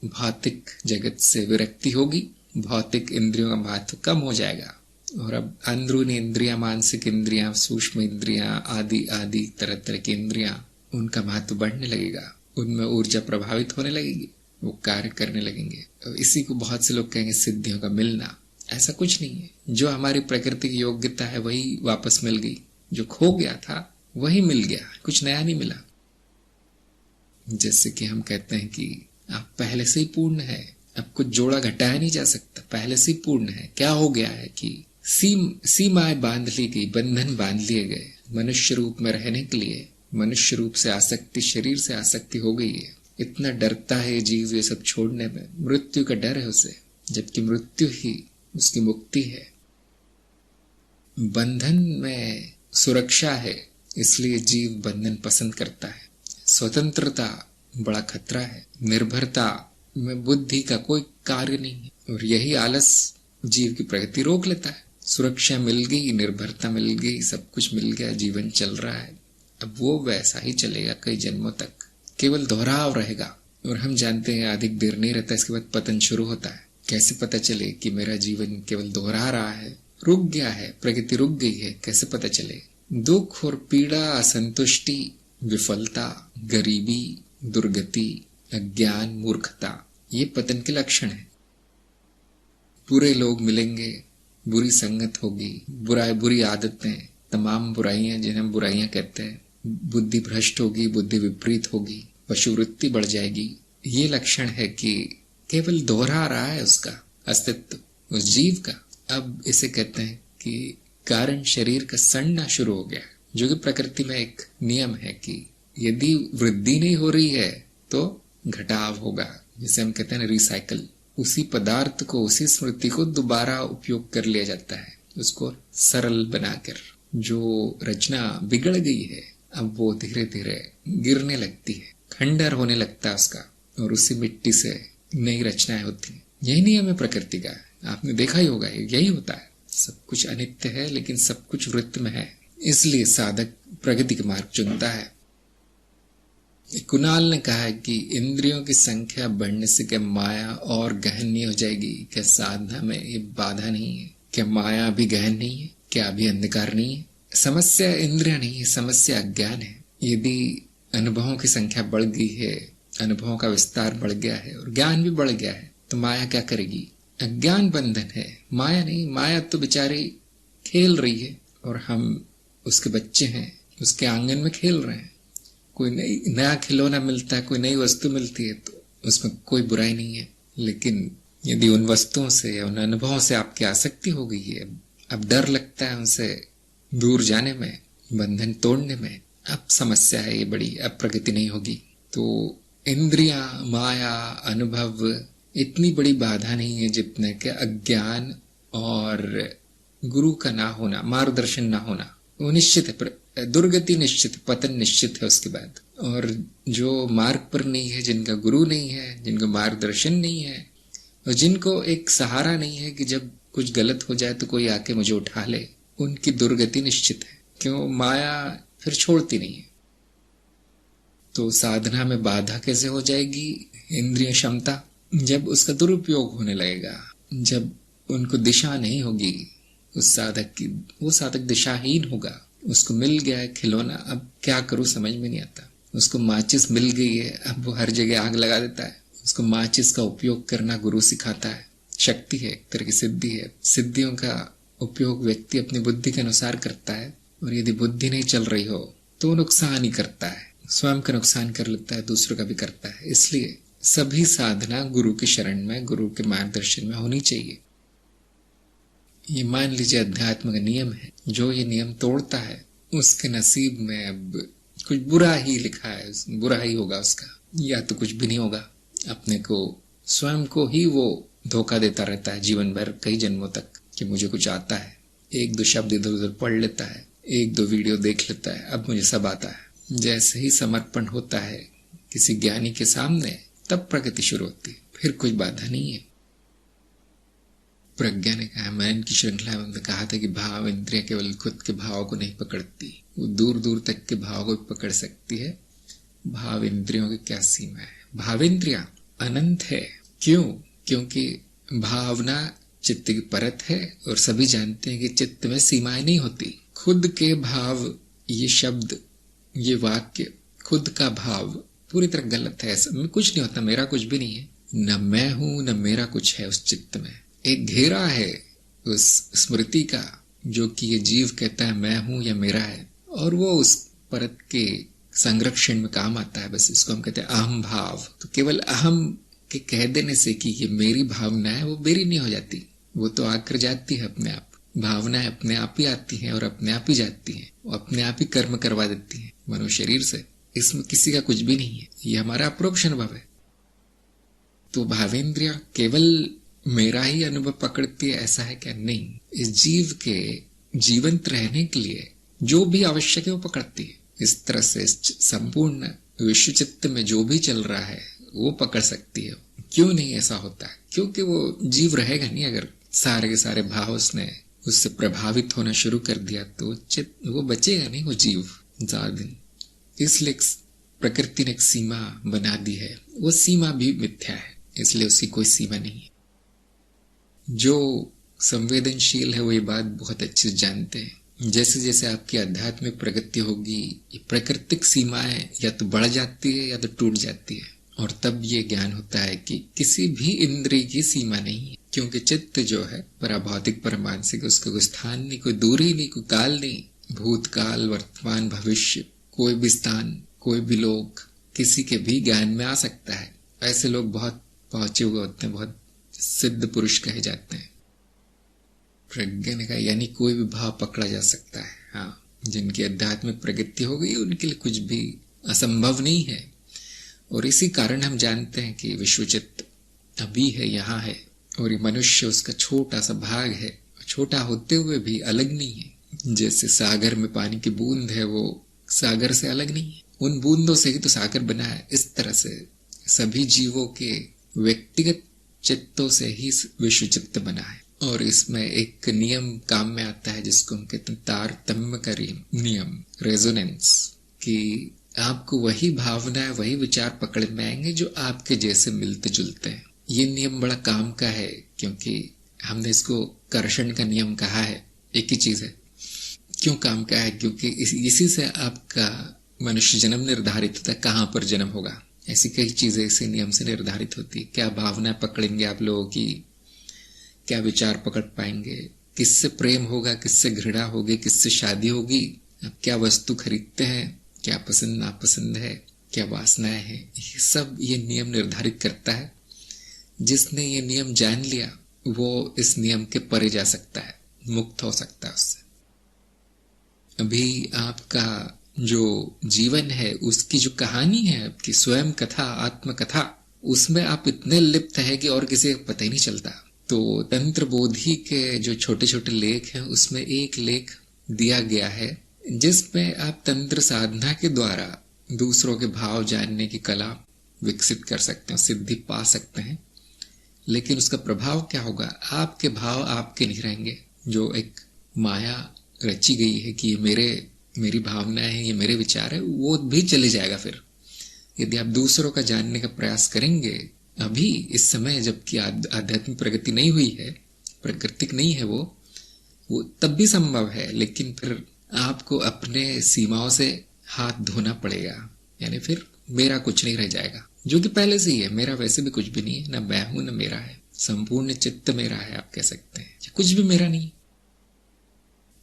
भौतिक जगत से विरक्ति होगी, भौतिक इंद्रियों का महत्व कम हो जाएगा, और अब अंदरूनी इंद्रियां, मानसिक इंद्रियां, सूक्ष्म इंद्रियां, आदि आदि तरह तरह की इंद्रियां, उनका महत्व बढ़ने लगेगा, उनमें ऊर्जा प्रभावित होने लगेगी, वो कार्य करने लगेंगे। इसी को बहुत से लोग कहेंगे सिद्धियों का मिलना। ऐसा कुछ नहीं है। जो हमारी प्रकृति की योग्यता है वही वापस मिल गई, जो खो गया था वही मिल गया, कुछ नया नहीं मिला। जैसे कि हम कहते हैं कि आप पहले से ही पूर्ण है, अब कुछ जोड़ा घटाया नहीं जा सकता, पहले से ही पूर्ण है। क्या हो गया है कि सीमाएं बांध ली गई, बंधन बांध लिए गए। मनुष्य रूप में रहने के लिए मनुष्य रूप से आसक्ति, शरीर से आसक्ति हो गई है। इतना डरता है जीव ये सब छोड़ने में, मृत्यु का डर है उसे, जबकि मृत्यु ही उसकी मुक्ति है। बंधन में सुरक्षा है, इसलिए जीव बंधन पसंद करता है। स्वतंत्रता बड़ा खतरा है, निर्भरता में बुद्धि का कोई कार्य नहीं है, और यही आलस जीव की प्रगति रोक लेता है। सुरक्षा मिल गई, निर्भरता मिल गई, सब कुछ मिल गया, जीवन चल रहा है। अब वो वैसा ही चलेगा कई जन्मों तक, केवल दोहराव रहेगा। और हम जानते हैं अधिक देर नहीं रहता, इसके बाद पतन शुरू होता है। कैसे पता चले कि मेरा जीवन केवल दोहरा रहा है, रुक गया है, प्रगति रुक गई है? कैसे पता चले? दुख और पीड़ा, असंतुष्टि, विफलता, गरीबी, दुर्गति, अज्ञान, मूर्खता, ये पतन के लक्षण है। बुरे लोग मिलेंगे, बुरी संगत होगी, बुरी आदतें, तमाम बुराइयां जिन्हें हम बुराइयां कहते हैं, बुद्धि भ्रष्ट होगी, बुद्धि विपरीत होगी, पशुवृत्ति बढ़ जाएगी। ये लक्षण है कि केवल दोहरा रहा है उसका अस्तित्व, उस जीव का। अब इसे कहते हैं कि कारण शरीर का सड़ना शुरू हो गया, जो कि प्रकृति में एक नियम है कि यदि वृद्धि नहीं हो रही है तो घटाव होगा, जिसे हम कहते हैं ना रिसाइकल, उसी पदार्थ को, उसी स्मृति को दोबारा उपयोग कर लिया जाता है, उसको सरल बनाकर। जो रचना बिगड़ गई है अब वो धीरे धीरे गिरने लगती है, खंडर होने लगता है उसका, और उसी मिट्टी से नई रचनाएं होती हैं। यही नियम है प्रकृति का, आपने देखा ही होगा, यही होता है। सब कुछ अनित्य है लेकिन सब कुछ वृत्त में है, इसलिए साधक प्रगति का मार्ग चुनता है। कुणाल ने कहा है कि इंद्रियों की संख्या बढ़ने से क्या माया और गहन नहीं हो जाएगी? क्या साधना में ये बाधा नहीं है? क्या माया भी गहन नहीं है? क्या अभी अंधकार नहीं है? समस्या इंद्रियां नहीं है, समस्या अज्ञान है। यदि अनुभवों की संख्या बढ़ गई है, अनुभवों का विस्तार बढ़ गया है और ज्ञान भी बढ़ गया है, तो माया क्या करेगी? अज्ञान बंधन है, माया नहीं। माया तो बेचारी खेल रही है और हम उसके बच्चे हैं, उसके आंगन में खेल रहे हैं। कोई नया खिलौना मिलता है, कोई नई वस्तु मिलती है तो उसमें कोई बुराई नहीं है। लेकिन यदि उन वस्तुओं से या उन अनुभवों से आपकी आसक्ति हो गई है, अब डर लगता है उनसे दूर जाने में, बंधन तोड़ने में, अब समस्या है ये बड़ी, अब प्रगति नहीं होगी। तो इंद्रियां, माया, अनुभव इतनी बड़ी बाधा नहीं है जितने के अज्ञान और गुरु का ना होना, मार्गदर्शन ना होना। वो निश्चित है, दुर्गति निश्चित, पतन निश्चित है उसके बाद। और जो मार्ग पर नहीं है, जिनका गुरु नहीं है, जिनको मार्गदर्शन नहीं है, और जिनको एक सहारा नहीं है कि जब कुछ गलत हो जाए तो कोई आके मुझे उठा ले, उनकी दुर्गति निश्चित है। क्यों? माया फिर छोड़ती नहीं है। तो साधना में बाधा कैसे हो जाएगी? इंद्रिय क्षमता, जब उसका दुरुपयोग होने लगेगा, जब उनको दिशा नहीं होगी उस साधक की, वो साधक दिशाहीन होगा। उसको मिल गया है खिलौना, अब क्या करूं समझ में नहीं आता। उसको माचिस मिल गई है, अब वो हर जगह आग लगा देता है। उसको माचिस का उपयोग करना गुरु सिखाता है। शक्ति है, एक तरह की सिद्धि है। सिद्धियों का उपयोग व्यक्ति अपनी बुद्धि के अनुसार करता है, और यदि बुद्धि नहीं चल रही हो तो नुकसान ही करता है, स्वयं का नुकसान कर लेता है, दूसरों का भी करता है। इसलिए सभी साधना गुरु की शरण में, गुरु के मार्गदर्शन में होनी चाहिए। ये मान लीजिए अध्यात्म का नियम है, जो ये नियम तोड़ता है उसके नसीब में अब कुछ बुरा ही लिखा है, बुरा ही होगा उसका, या तो कुछ भी नहीं होगा। अपने को, स्वयं को ही वो धोखा देता रहता है जीवन भर, कई जन्मों तक, कि मुझे कुछ आता है। एक दो शब्द इधर उधर पढ़ लेता है, एक दो वीडियो देख लेता है, अब मुझे सब आता है। जैसे ही समर्पण होता है किसी ज्ञानी के सामने, तब प्रगति शुरू होती है, फिर कोई बाधा नहीं है। प्रज्ञा ने कहा, मन की श्रृंखला में कहा था कि भाव इंद्रियां केवल खुद के भाव को नहीं पकड़ती, वो दूर दूर तक के भाव को पकड़ सकती है। भाव इंद्रियों की क्या सीमा है? भाव इंद्रियां अनंत है। क्यों? क्योंकि भावना चित्त की परत है, और सभी जानते हैं कि चित्त में सीमाएं नहीं होती। खुद के भाव, ये शब्द, ये वाक्य, खुद का भाव पूरी तरह गलत है। ऐसा में कुछ नहीं होता, मेरा कुछ भी नहीं है, न मैं हूं न मेरा कुछ है उस चित्त में। एक घेरा है उस स्मृति का, जो कि ये जीव कहता है मैं हूं या मेरा है, और वो उस परत के संरक्षण में काम आता है। बस इसको हम कहते हैं अहम भाव। तो केवल अहम के कह देने से कि ये मेरी भावना है, वो मेरी नहीं हो जाती, वो तो आकर जाती है अपने आप। भावनाएं अपने आप ही आती हैं और अपने आप ही जाती हैं, वो अपने आप ही कर्म करवा देती हैं मनुष्य शरीर से। इसमें किसी का कुछ भी नहीं है, ये हमारा अप्रोक्ष अनुभव है। तो भावेंद्रिया केवल मेरा ही अनुभव पकड़ती है, ऐसा है क्या? नहीं। इस जीव के जीवंत रहने के लिए जो भी आवश्यक है वो पकड़ती है। इस तरह से इस संपूर्ण विश्व चित्त में जो भी चल रहा है वो पकड़ सकती है। क्यों नहीं ऐसा होता है? क्योंकि वो जीव रहेगा नहीं। अगर सारे के सारे भाव उसने उससे प्रभावित होना शुरू कर दिया तो चित्त वो बचेगा नहीं, वो जीव ज्यादा दिन। इसलिए प्रकृति ने एक सीमा बना दी है, वो सीमा भी मिथ्या है, इसलिए उसकी कोई सीमा नहीं है। जो संवेदनशील है वो ये बात बहुत अच्छे से जानते हैं। जैसे जैसे आपकी आध्यात्मिक प्रगति होगी, ये प्राकृतिक सीमाएं या तो बढ़ जाती है या तो टूट जाती है, और तब ये ज्ञान होता है कि किसी भी इंद्रिय की सीमा नहीं है। क्योंकि चित्त जो है पराभौतिक परमानसिक, उसका कोई स्थान नहीं, कोई दूरी नहीं, कोई काल नहीं। भूतकाल, वर्तमान, भविष्य, कोई भी स्थान, कोई भी लोग किसी के भी ज्ञान में आ सकता है। ऐसे लोग बहुत पहुंचे हुए होते हैं, बहुत सिद्ध पुरुष कहे जाते हैं। प्रज्ञा ने कहा यानी कोई भी भाव पकड़ा जा सकता है। हाँ, जिनकी आध्यात्मिक प्रगति हो गई उनके लिए कुछ भी असंभव नहीं है। और इसी कारण हम जानते हैं कि विश्वचित्त अभी है, यहाँ है, और ये मनुष्य उसका छोटा सा भाग है। छोटा होते हुए भी अलग नहीं है। जैसे सागर में पानी की बूंद है, वो सागर से अलग नहीं है, उन बूंदों से ही तो सागर बना है। इस तरह से सभी जीवों के व्यक्तिगत चित्तों से ही विश्व चित्त बना है। और इसमें एक नियम काम में आता है जिसको हम कहते हैं तारतम्य नियम, रेजोनेंस, कि आपको वही भावनाएं, वही विचार पकड़ में आएंगे जो आपके जैसे मिलते जुलते हैं। ये नियम बड़ा काम का है, क्योंकि हमने इसको कर्षण का नियम कहा है। एक ही चीज है। क्यों काम का है? क्योंकि इसी से आपका मनुष्य जन्म निर्धारित होता है, कहाँ पर जन्म होगा। ऐसी कई चीजें इसी नियम से निर्धारित होती है। क्या भावना पकड़ेंगे आप लोगों की, क्या विचार पकड़ पाएंगे, किससे प्रेम होगा, किससे घृणा होगी, किससे शादी होगी, आप क्या वस्तु खरीदते हैं, क्या पसंद नापसंद है, क्या वासनाएं हैं, ये सब ये नियम निर्धारित करता है। जिसने ये नियम जान लिया वो इस नियम के परे जा सकता है, मुक्त हो सकता है उससे। अभी आपका जो जीवन है, उसकी जो कहानी है, आपकी स्वयं कथा, आत्मकथा, उसमें आप इतने लिप्त है कि और किसी को पता ही नहीं चलता। तो तंत्र बोधि के जो छोटे छोटे लेख हैं, उसमें एक लेख दिया गया है जिसमें आप तंत्र साधना के द्वारा दूसरों के भाव जानने की कला विकसित कर सकते हैं, सिद्धि पा सकते हैं। लेकिन उसका प्रभाव क्या होगा? आपके भाव आपके नहीं रहेंगे। जो एक माया रची गई है कि ये मेरी भावनाएं हैं, ये मेरे विचार है, वो भी चले जाएगा। फिर यदि आप दूसरों का जानने का प्रयास करेंगे अभी इस समय, जबकि आध्यात्मिक प्रगति नहीं हुई है, प्राकृतिक नहीं है वो तब भी संभव है। लेकिन फिर आपको अपने सीमाओं से हाथ धोना पड़ेगा। यानी फिर मेरा कुछ नहीं रह जाएगा, जो कि पहले से ही है। मेरा वैसे भी कुछ भी नहीं है, ना मैं हूं ना मेरा है। संपूर्ण चित्त मेरा है, आप कह सकते हैं। कुछ भी मेरा नहीं।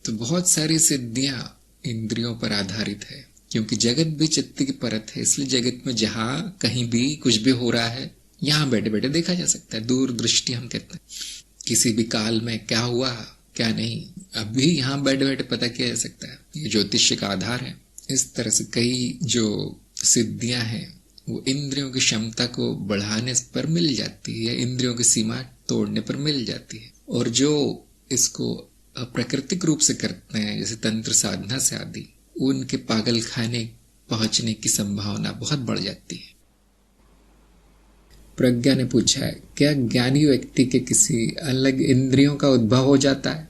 तो बहुत सारी सिद्धियां इंद्रियों पर आधारित है, क्योंकि जगत भी चित्त की परत है। इसलिए जगत में जहां कहीं भी कुछ भी हो रहा है, यहां बैठे बैठे देखा जा सकता है। दूरदृष्टि हम कहते हैं। किसी भी काल में क्या हुआ क्या नहीं, अभी यहां बैठे बैठे पता किया जा सकता है। ये ज्योतिष्य का आधार है। इस तरह से कई जो सिद्धियां हैं वो इंद्रियों की क्षमता को बढ़ाने पर मिल जाती है, या इंद्रियों की सीमा तोड़ने पर मिल जाती है। और जो इसको अप्राकृतिक रूप से करते हैं, जैसे तंत्र साधना से आदि, उनके पागल खाने पहुंचने की संभावना बहुत बढ़ जाती है। प्रज्ञा ने पूछा है, क्या ज्ञानी व्यक्ति के किसी अलग इंद्रियों का उद्भव हो जाता है?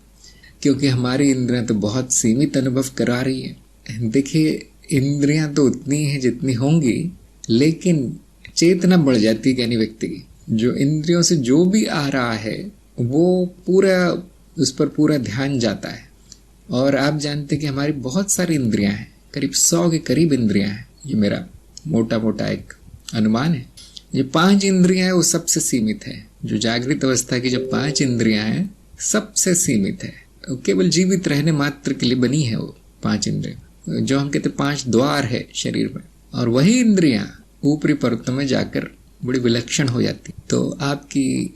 क्योंकि हमारी इंद्रियां तो बहुत सीमित अनुभव करा रही है। देखिए, इंद्रियां तो उतनी हैं जितनी होंगी, लेकिन चेतना बढ़ जाती है ज्ञानी व्यक्ति की। जो इंद्रियों से जो भी आ रहा है वो पूरा, उस पर पूरा ध्यान जाता है। और आप जानते हैं कि हमारी बहुत सारी इंद्रियां हैं, करीब 100 के करीब इंद्रियां हैं। ये मेरा मोटा मोटा एक अनुमान है। जो 5 इंद्रियां हैं वो सबसे सीमित है। जो जागृत अवस्था की जो 5 इंद्रियां हैं सबसे सीमित है। केवल जीवित रहने मात्र के लिए बनी है वो 5 इंद्रियां, जो हम कहते 5 द्वार है शरीर में। और वही इंद्रियां ऊपरी परतों में जाकर बड़ी विलक्षण हो जाती। तो आपकी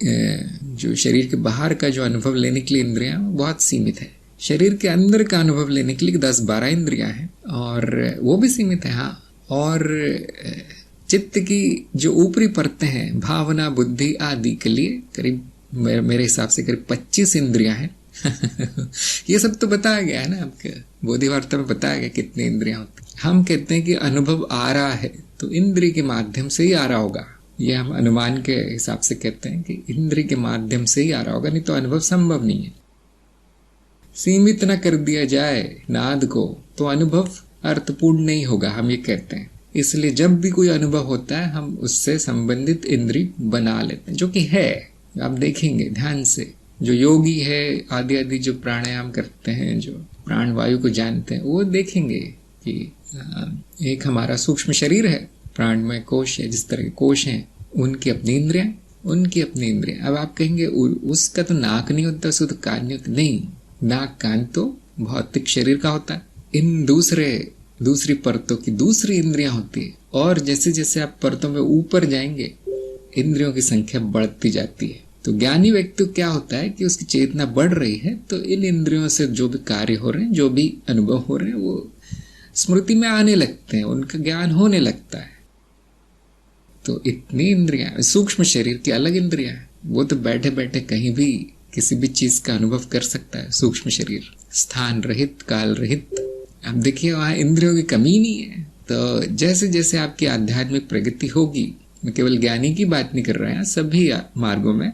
जो शरीर के बाहर का जो अनुभव लेने के लिए इंद्रियां बहुत सीमित है। शरीर के अंदर का अनुभव लेने के लिए 10-12 इंद्रियां हैं, और वो भी सीमित है। हाँ, और चित्त की जो ऊपरी परतें हैं, भावना, बुद्धि आदि के लिए करीब मेरे हिसाब से करीब 25 इंद्रियां हैं। ये सब तो बताया गया है ना, आपके बोधि वार्ता में बताया गया कितनी इंद्रियां होती। हम कहते हैं कि अनुभव आ रहा है तो इंद्रिय के माध्यम से ही आ रहा होगा। ये हम अनुमान के हिसाब से कहते हैं कि इंद्रिय के माध्यम से ही आ रहा होगा, नहीं तो अनुभव संभव नहीं है। सीमित न कर दिया जाए नाद को तो अनुभव अर्थपूर्ण नहीं होगा, हम ये कहते हैं। इसलिए जब भी कोई अनुभव होता है हम उससे संबंधित इंद्रिय बना लेते हैं, जो कि है। आप देखेंगे ध्यान से, जो योगी है आदि आदि जो प्राणायाम करते हैं, जो प्राण वायु को जानते हैं, वो देखेंगे कि एक हमारा सूक्ष्म शरीर है, प्राणमय कोश है, जिस तरह के कोश हैं उनकी अपनी इंद्रियां, उनकी अपनी इंद्रियां। अब आप कहेंगे उसका तो नाक नहीं होता, उसका तो कान नहीं होता। नहीं, नाक कान तो भौतिक शरीर का होता है। इन दूसरी परतों की दूसरी इंद्रियां होती है। और जैसे जैसे आप परतों में ऊपर जाएंगे इंद्रियों की संख्या बढ़ती जाती है। तो ज्ञानी व्यक्ति क्या होता है कि उसकी चेतना बढ़ रही है, तो इन इंद्रियों से जो भी कार्य हो रहे हैं, जो भी अनुभव हो रहे हैं, वो स्मृति में आने लगते हैं, उनका ज्ञान होने लगता है। तो इतनी इंद्रियां, सूक्ष्म शरीर की अलग इंद्रियां है, वो तो बैठे बैठे कहीं भी किसी भी चीज का अनुभव कर सकता है। सूक्ष्म शरीर स्थान रहित, काल रहित। अब देखिए वहां इंद्रियों की कमी नहीं है। तो जैसे जैसे आपकी आध्यात्मिक प्रगति होगी, मैं केवल ज्ञानी की बात नहीं कर रहा है, सभी मार्गों में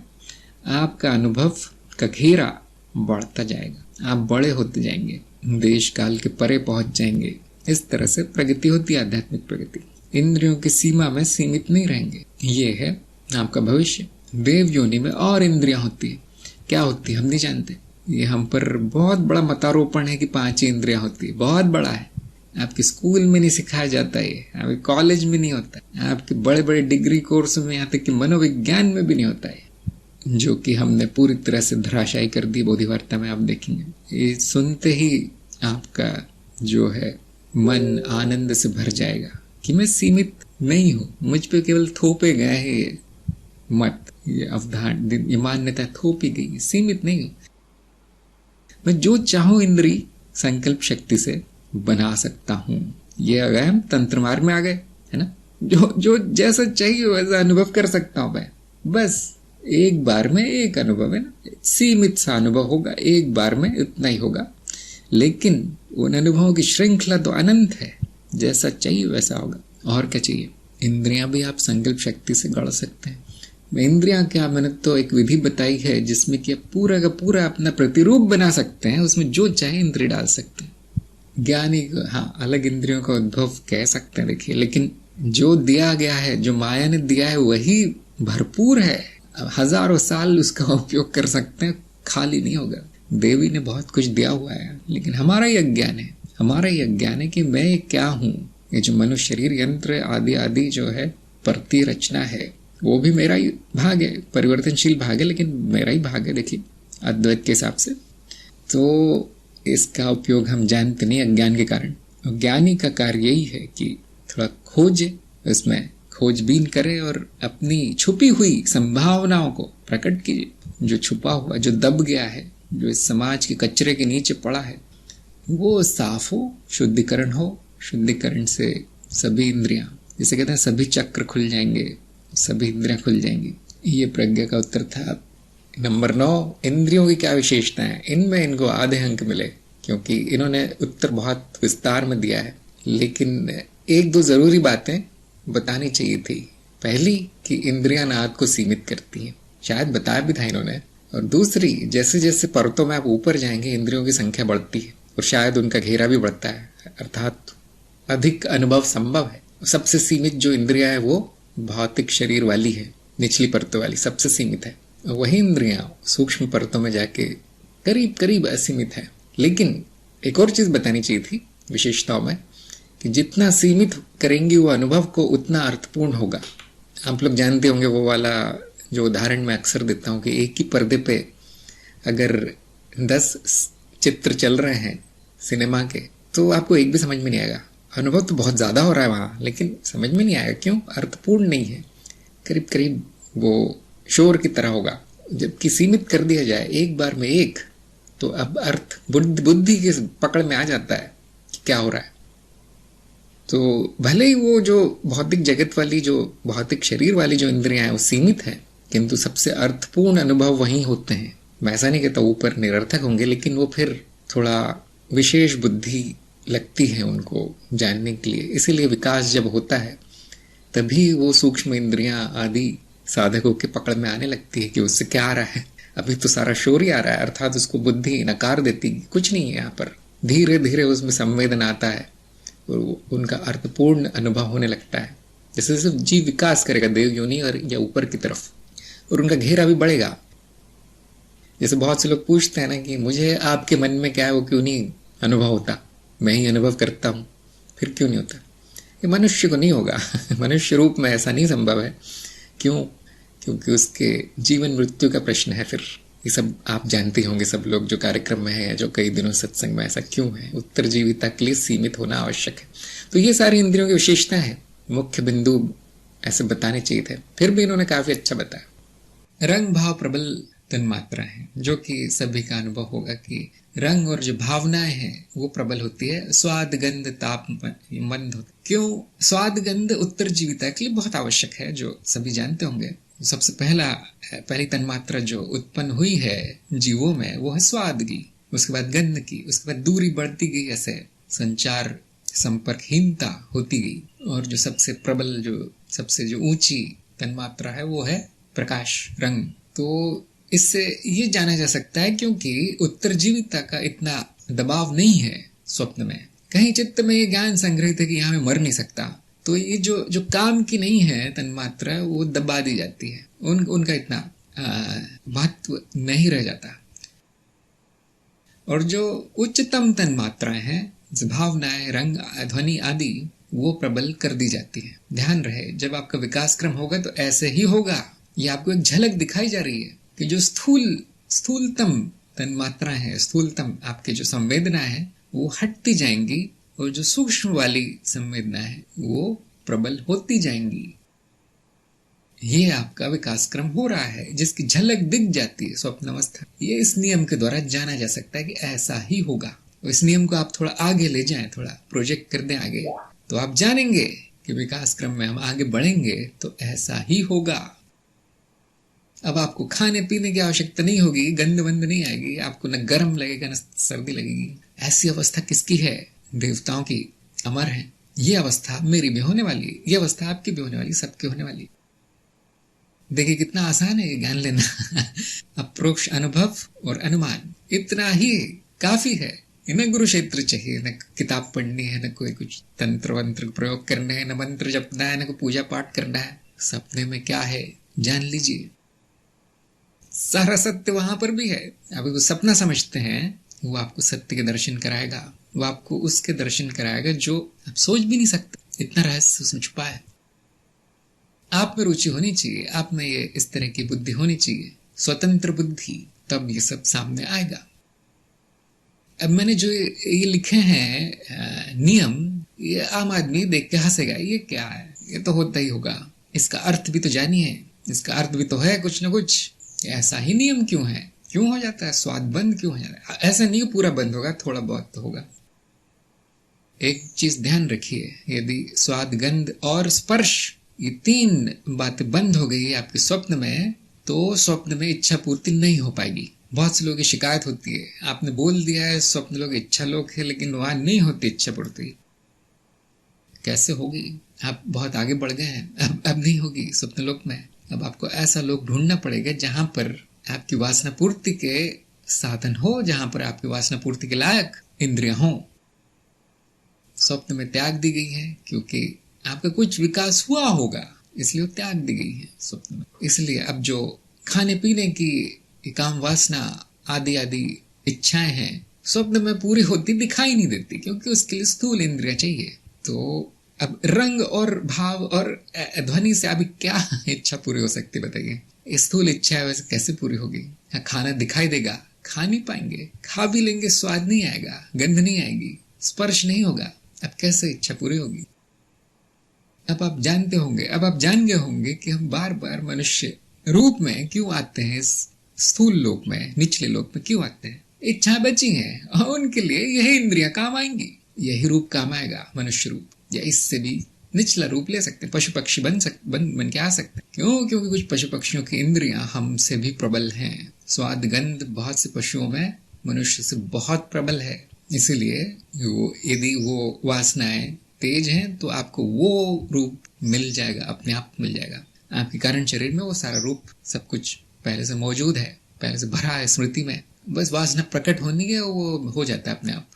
आपका अनुभव का घेरा बढ़ता जाएगा, आप बड़े होते जाएंगे, देश काल के परे पहुंच जाएंगे। इस तरह से प्रगति होती है, आध्यात्मिक प्रगति। इंद्रियों की सीमा में सीमित नहीं रहेंगे। ये है आपका भविष्य। देव योनि में और इंद्रियां होती है। क्या होती है हम नहीं जानते। ये हम पर बहुत बड़ा मतारोपण है कि 5 ही इंद्रियां होती है, बहुत बड़ा है। आपके स्कूल में नहीं सिखाया जाता है, आपके कॉलेज में नहीं होता है, आपके बड़े बड़े डिग्री कोर्स में, यहाँ तक कि मनोविज्ञान में भी नहीं होता है, जो कि हमने पूरी तरह से धराशायी कर दी बोधिवार्ता में। आप देखेंगे ये सुनते ही आपका जो है मन आनंद से भर जाएगा कि मैं सीमित नहीं हूं, मुझ पे केवल थोपे गए हैं ये मत, ये अवधान, ये मान्यता थोपी गई, सीमित नहीं हूं मैं, जो चाहूं इंद्री संकल्प शक्ति से बना सकता हूं। ये आ गए हम तंत्र मार्ग में आ गए, है ना। जो जैसा चाहिए वैसा अनुभव कर सकता हूं मैं, बस एक बार में एक अनुभव है ना, सीमित सा अनुभव होगा, एक बार में इतना ही होगा, लेकिन उन अनुभवों की श्रृंखला तो अनंत है, जैसा चाहिए वैसा होगा। और क्या चाहिए। इंद्रियां भी आप संकल्प शक्ति से गढ़ सकते हैं। इंद्रियां क्या, मैंने तो एक विधि बताई है जिसमें कि आप पूरा का पूरा अपना प्रतिरूप बना सकते हैं, उसमें जो चाहे इंद्रिय डाल सकते हैं। ज्ञानी हाँ अलग इंद्रियों का उद्भव कह सकते हैं, देखिए, लेकिन जो दिया गया है, जो माया ने दिया है वही भरपूर है। हजारों साल उसका उपयोग कर सकते हैं, खाली नहीं होगा। देवी ने बहुत कुछ दिया हुआ है, लेकिन हमारा ही अज्ञान है, हमारा ही अज्ञान है कि मैं क्या हूं। ये जो मनुष्य शरीर, यंत्र आदि आदि जो है परती रचना है, वो भी मेरा ही भाग है, परिवर्तनशील भाग है, लेकिन मेरा ही भाग है। देखिए अद्वैत के हिसाब से तो इसका उपयोग हम जानते नहीं अज्ञान के कारण। ज्ञानी का कार्य यही है कि थोड़ा खोजे, इसमें खोजबीन करे और अपनी छुपी हुई संभावनाओं को प्रकट कीजिए। जो छुपा हुआ, जो दब गया है, जो इस समाज के कचरे के नीचे पड़ा है, वो साफ हो, शुद्धिकरण हो। शुद्धिकरण से सभी इंद्रियां, जिसे कहते हैं सभी चक्र खुल जाएंगे, सभी इंद्रियां खुल जाएंगी। ये प्रज्ञा का उत्तर था। नंबर 9, इंद्रियों की क्या विशेषता है। इनमें इनको आधे अंक मिले, क्योंकि इन्होंने उत्तर बहुत विस्तार में दिया है, लेकिन एक दो जरूरी बातें बतानी चाहिए थी। पहली कि इंद्रियां नाद को सीमित करती हैं, शायद बताया भी था इन्होंने। और दूसरी, जैसे जैसे परतों में आप ऊपर जाएंगे इंद्रियों की संख्या बढ़ती है और शायद उनका घेरा भी बढ़ता है, अर्थात अधिक अनुभव संभव है। सबसे सीमित जो इंद्रिया है वो भौतिक शरीर वाली है, निचली परतों वाली सबसे सीमित है। वही इंद्रियां सूक्ष्म परतों में जाके करीब करीब असीमित है। लेकिन एक और चीज बतानी चाहिए थी विशेषताओं में, कि जितना सीमित करेंगे वो अनुभव को उतना अर्थपूर्ण होगा। आप लोग जानते होंगे वो वाला जो उदाहरण मैं अक्सर देता हूँ कि एक ही पर्दे पे अगर 10 चित्र चल रहे हैं सिनेमा के, तो आपको एक भी समझ में नहीं आएगा। अनुभव तो बहुत ज्यादा हो रहा है वहां, लेकिन समझ में नहीं आएगा। क्यों? अर्थपूर्ण नहीं है, करीब करीब वो शोर की तरह होगा। जबकि सीमित कर दिया जाए एक बार में एक, तो अब अर्थ बुद्धि की पकड़ में आ जाता है कि क्या हो रहा है। तो भले ही वो जो भौतिक जगत वाली, जो भौतिक शरीर वाली जो इंद्रियां हैं वो सीमित है, किंतु सबसे अर्थपूर्ण अनुभव वहीं होते हैं। मैं ऐसा नहीं कहता ऊपर निरर्थक होंगे, लेकिन वो फिर थोड़ा विशेष बुद्धि लगती है उनको जानने के लिए। इसीलिए विकास जब होता है तभी वो सूक्ष्म इंद्रियां आदि साधकों के पकड़ में आने लगती है कि उससे क्या आ रहा है। अभी तो सारा शोर ही आ रहा है, अर्थात उसको बुद्धि नकार देती, कुछ नहीं है यहाँ पर। धीरे धीरे उसमें संवेदन आता है और उनका अर्थपूर्ण अनुभव होने लगता है। जैसे जैसे जीव विकास करेगा देव योनि और या ऊपर की तरफ, और उनका घेरा भी बढ़ेगा। जैसे बहुत से लोग पूछते हैं ना कि मुझे आपके मन में क्या है, वो क्यों नहीं अनुभव होता, मैं ही अनुभव करता हूं, फिर क्यों नहीं होता। ये मनुष्य को नहीं होगा मनुष्य रूप में ऐसा नहीं संभव है। क्यों? क्योंकि उसके जीवन मृत्यु का प्रश्न है। फिर ये सब आप जानते होंगे, सब लोग जो कार्यक्रम में है, जो कई दिनों सत्संग में, ऐसा क्यों है? उत्तर जीविता के लिए सीमित होना आवश्यक है। तो ये सारी इंद्रियों की विशेषता है, मुख्य बिंदु ऐसे बताने चाहिए थे, फिर भी इन्होंने काफी अच्छा बताया। रंग भाव प्रबल तन्मात्रा है, जो कि सभी का अनुभव होगा कि रंग और जो भावनाएं हैं वो प्रबल होती है। स्वाद गंध ताप मंद होता। क्यों? स्वाद गंध उत्तरजीविता के लिए बहुत आवश्यक है, जो सभी जानते होंगे। सबसे पहली तन्मात्रा जो उत्पन्न हुई है जीवों में वो है स्वाद की, उसके बाद गंध की, उसके बाद दूरी बढ़ती गई, ऐसे संचार संपर्कहीनता होती गई, और जो सबसे प्रबल जो ऊंची तन्मात्रा है वो है प्रकाश, रंग। तो इससे ये जाना जा सकता है क्योंकि उत्तरजीविता का इतना दबाव नहीं है स्वप्न में। कहीं चित्त में ये ज्ञान संग्रहित है कि यहाँ मैं मर नहीं सकता, तो ये जो काम की नहीं है तन्मात्रा वो दबा दी जाती है, उनका इतना महत्व नहीं रह जाता। और जो उच्चतम तन्मात्राएं हैं, भावनाएं, रंग, ध्वनि आदि, वो प्रबल कर दी जाती है। ध्यान रहे, जब आपका विकास क्रम होगा तो ऐसे ही होगा। ये आपको एक झलक दिखाई जा रही है कि जो स्थूलतम तन्मात्राएं हैं, स्थूलतम आपके जो संवेदना है वो हटती जाएंगी, और जो सूक्ष्म वाली संवेदना है वो प्रबल होती जाएंगी। ये आपका विकास क्रम हो रहा है, जिसकी झलक दिख जाती है स्वप्नावस्था। ये इस नियम के द्वारा जाना जा सकता है कि ऐसा ही होगा। इस नियम को आप थोड़ा आगे ले जाएं, थोड़ा प्रोजेक्ट कर दें आगे, तो आप जानेंगे कि विकास क्रम में हम आगे बढ़ेंगे तो ऐसा ही होगा। अब आपको खाने पीने की आवश्यकता नहीं होगी, गंध वंद नहीं आएगी, आपको न गर्म लगेगा न सर्दी लगेगी। ऐसी अवस्था किसकी है? देवताओं की, अमर है। ये अवस्था मेरी भी होने वाली, ये अवस्था आपकी भी होने वाली, सबकी होने वाली। देखिए कितना आसान है ये ज्ञान लेना। अप्रोक्ष अनुभव और अनुमान, इतना ही काफी है। न गुरु क्षेत्र चाहिए, न किताब पढ़नी है, न कोई कुछ तंत्र वंत्र प्रयोग करने हैं, न मंत्र जपना है, न कोई पूजा पाठ करना है। सपने में क्या है जान लीजिए, सारा सत्य वहां पर भी है। आप वो सपना समझते हैं, वो आपको सत्य के दर्शन कराएगा, वो आपको उसके दर्शन कराएगा जो आप सोच भी नहीं सकते। इतना रहस्य उसमें छुपा है। आप में रुचि होनी चाहिए, आप में ये इस तरह की बुद्धि होनी चाहिए, स्वतंत्र बुद्धि, तब ये सब सामने आएगा। अब मैंने जो ये लिखे हैं नियम, ये आम आदमी देख के हंसेगा, ये क्या है, ये तो होता ही होगा। इसका अर्थ भी तो जानिए, इसका अर्थ भी तो है कुछ न कुछ। ऐसा ही नियम क्यों है, क्यों हो जाता है, स्वाद बंद क्यों हो जाता है? ऐसा नहीं पूरा बंद होगा, थोड़ा बहुत तो होगा। एक चीज ध्यान रखिए, यदि स्वाद, गंध और स्पर्श, ये तीन बातें बंद हो गई आपके स्वप्न में, तो स्वप्न में इच्छा पूर्ति नहीं हो पाएगी। बहुत से लोगों की शिकायत होती है, आपने बोल दिया है स्वप्न लोग इच्छा लोग है, लेकिन वहां नहीं होती इच्छा पूर्ति। कैसे होगी? आप बहुत आगे बढ़ गए हैं, अब नहीं होगी स्वप्न लोक में। अब आपको ऐसा लोग ढूंढना पड़ेगा जहां पर आपकी वासना पूर्ति के साधन हो, जहां पर आपकी वासना पूर्ति के लायक इंद्रियां हो। स्वप्न में त्याग दी गई है क्योंकि आपका कुछ विकास हुआ होगा, इसलिए वो त्याग दी गई है स्वप्न में। इसलिए अब जो खाने पीने की काम वासना आदि आदि इच्छाएं हैं, स्वप्न में पूरी होती दिखाई नहीं देती, क्योंकि उसके लिए स्थूल इंद्रियां चाहिए। तो अब रंग और भाव और ध्वनि से अभी क्या इच्छा पूरी हो सकती है बताइए? स्थूल इच्छा है, वैसे कैसे पूरी होगी? खाना दिखाई देगा, खा नहीं पाएंगे, खा भी लेंगे स्वाद नहीं आएगा, गंध नहीं आएगी, स्पर्श नहीं होगा, अब कैसे इच्छा पूरी होगी? अब आप जानते होंगे, अब आप जान गए होंगे कि हम बार बार मनुष्य रूप में क्यों आते हैं, स्थूल लोक में, निचले लोक में क्यों आते हैं? इच्छा बची है और उनके लिए यही इंद्रियां काम आएंगी, यही रूप काम आएगा, मनुष्य रूप, या इससे भी निचला रूप ले सकते हैं, पशु पक्षी बन के आ सकते हैं। क्यों? क्योंकि कुछ पशु पक्षियों की इंद्रियां हमसे भी प्रबल हैं। स्वाद गंध बहुत से पशुओं में मनुष्य से बहुत प्रबल है। इसीलिए यदि वो वासनाएं तेज हैं तो आपको वो रूप मिल जाएगा, अपने आप मिल जाएगा। आपके कारण शरीर में वो सारा रूप, सब कुछ पहले से मौजूद है, पहले से भरा है स्मृति में, बस वासना प्रकट होनी है, वो हो जाता है अपने आप।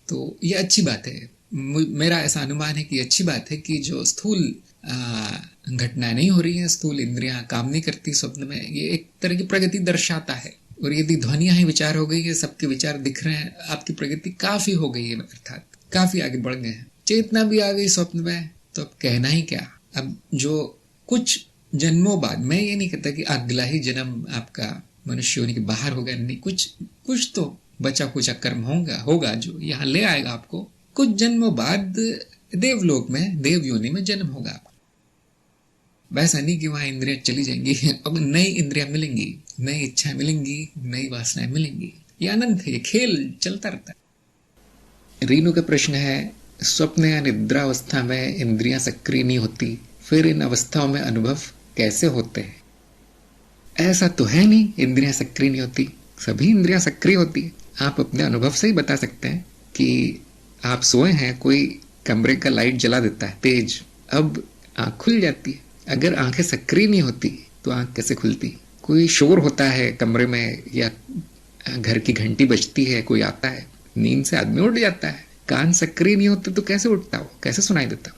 तो ये अच्छी बात है, मेरा ऐसा अनुमान है कि अच्छी बात है कि जो स्थूल घटनाएं नहीं हो रही हैं, स्थूल इंद्रियां काम नहीं करती स्वप्न में, ये एक तरह की प्रगति दर्शाता है। और यदि ध्वनियां ही विचार हो गई है, सबके विचार दिख रहे हैं, आपकी प्रगति काफी हो गई है, अर्थात काफी आगे बढ़ गए हैं। चेतना भी आ गई स्वप्न में, तो अब कहना ही क्या। अब जो कुछ जन्मों बाद, मैं ये नहीं कहता कि अगला ही जन्म आपका मनुष्य होने के बाहर होगा, नहीं, कुछ तो बचा कुचा कर्म होगा जो यहाँ ले आएगा आपको। कुछ जन्मों बाद देवलोक में, देव योनि में जन्म होगा। वैसा नहीं कि वहां इंद्रियां चली जाएंगी, अब नई इंद्रियां मिलेंगी, नई इच्छाएं मिलेंगी, नई वासनाएं मिलेंगी। ये आनंद है, ये खेल चलता रहता है। रीनू का प्रश्न है, स्वप्न या निद्रा अवस्था में इंद्रियां सक्रिय नहीं होती, फिर इन अवस्थाओं में अनुभव कैसे होते हैं? ऐसा तो है नहीं इंद्रियां सक्रिय नहीं होती, सभी इंद्रियां सक्रिय होती है। आप अपने अनुभव से ही बता सकते हैं कि आप सोए हैं, कोई कमरे का लाइट जला देता है तेज, अब आंख खुल जाती है। अगर आंखें सक्रिय नहीं होती तो आंख कैसे खुलती? कोई शोर होता है कमरे में या घर की घंटी बजती है, कोई आता है, नींद से आदमी उठ जाता है। कान सक्रिय नहीं होते तो कैसे उठता हो, कैसे सुनाई देता?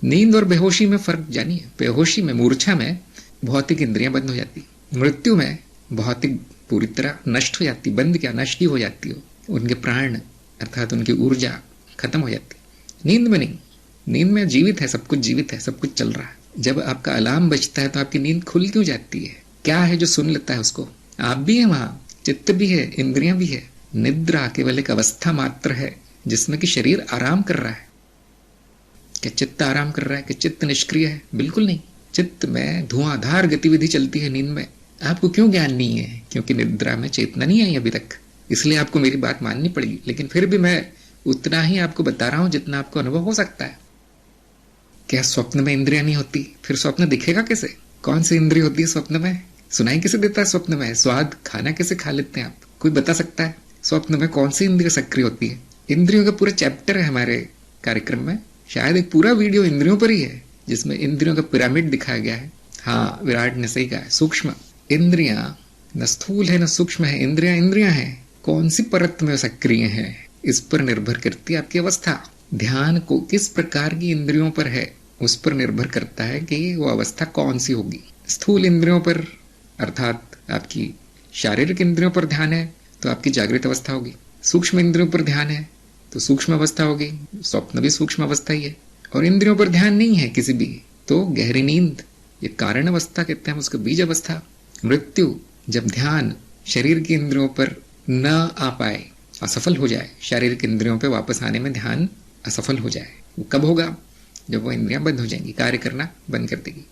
नींद और बेहोशी में फर्क जानिए। बेहोशी में, मूर्छा में भौतिक इंद्रियां बंद हो जाती, मृत्यु में भौतिक पूरी तरह नष्ट हो जाती, बंद क्या, नष्ट ही हो जाती हो। उनके प्राण अर्थात उनकी ऊर्जा खत्म हो जाती। नींद में नहीं, नींद में जीवित है, सब कुछ जीवित है, सब कुछ चल रहा है। जब आपका अलार्म बजता है तो आपकी नींद खुल क्यों जाती है? क्या है जो सुन लेता है उसको? आप भी है वहां, चित्त भी है, इंद्रियां भी है। निद्रा केवल एक अवस्था मात्र है जिसमें कि शरीर आराम कर रहा है। क्या चित्त आराम कर रहा है? कि चित्त निष्क्रिय है? बिल्कुल नहीं। चित्त में धुआंधार गतिविधि चलती है नींद में। आपको क्यों ज्ञान नहीं है? क्योंकि निद्रा में चेतना नहीं आई अभी तक, इसलिए आपको मेरी बात माननी पड़ेगी। लेकिन फिर भी मैं उतना ही आपको बता रहा हूं जितना आपको अनुभव हो सकता है। क्या स्वप्न में इंद्रियां नहीं होती? फिर स्वप्न दिखेगा कैसे? कौन सी इंद्रिय होती है स्वप्न में? सुनाई कैसे देता है स्वप्न में? स्वाद, खाना कैसे खा लेते हैं आप? कोई बता सकता है स्वप्न में कौन सी इंद्रिय सक्रिय होती है? इंद्रियों का पूरा चैप्टर है हमारे कार्यक्रम में, शायद एक पूरा वीडियो इंद्रियों पर ही है जिसमें इंद्रियों का पिरामिड दिखाया गया है। हाँ, विराट ने सही कहा है, सूक्ष्म इंद्रियां न स्थूल है न सूक्ष्म है। इंद्रियां इंद्रियां हैं, कौन सी परत में सक्रिय है इस पर निर्भर करती है आपकी अवस्था। ध्यान को किस प्रकार की इंद्रियों पर है उस पर निर्भर करता है कि वो अवस्था कौन सी होगी। स्थूल इंद्रियों पर अर्थात आपकी शारीरिक इंद्रियों पर ध्यान है तो आपकी जागृत अवस्था होगी। सूक्ष्म इंद्रियों पर ध्यान है तो सूक्ष्म अवस्था होगी। स्वप्न भी सूक्ष्म अवस्था ही है। और इंद्रियों पर ध्यान नहीं है किसी भी तो गहरी नींद, ये कारण अवस्था कहते हैं, उसको बीज अवस्था। मृत्यु, जब ध्यान शरीर की इंद्रियों पर न आ पाए, असफल हो जाए, शारीरिक इंद्रियों पर वापस आने में ध्यान असफल हो जाए, वो कब होगा? जब वो इंद्रियां बंद हो जाएंगी, कार्य करना बंद कर देगी।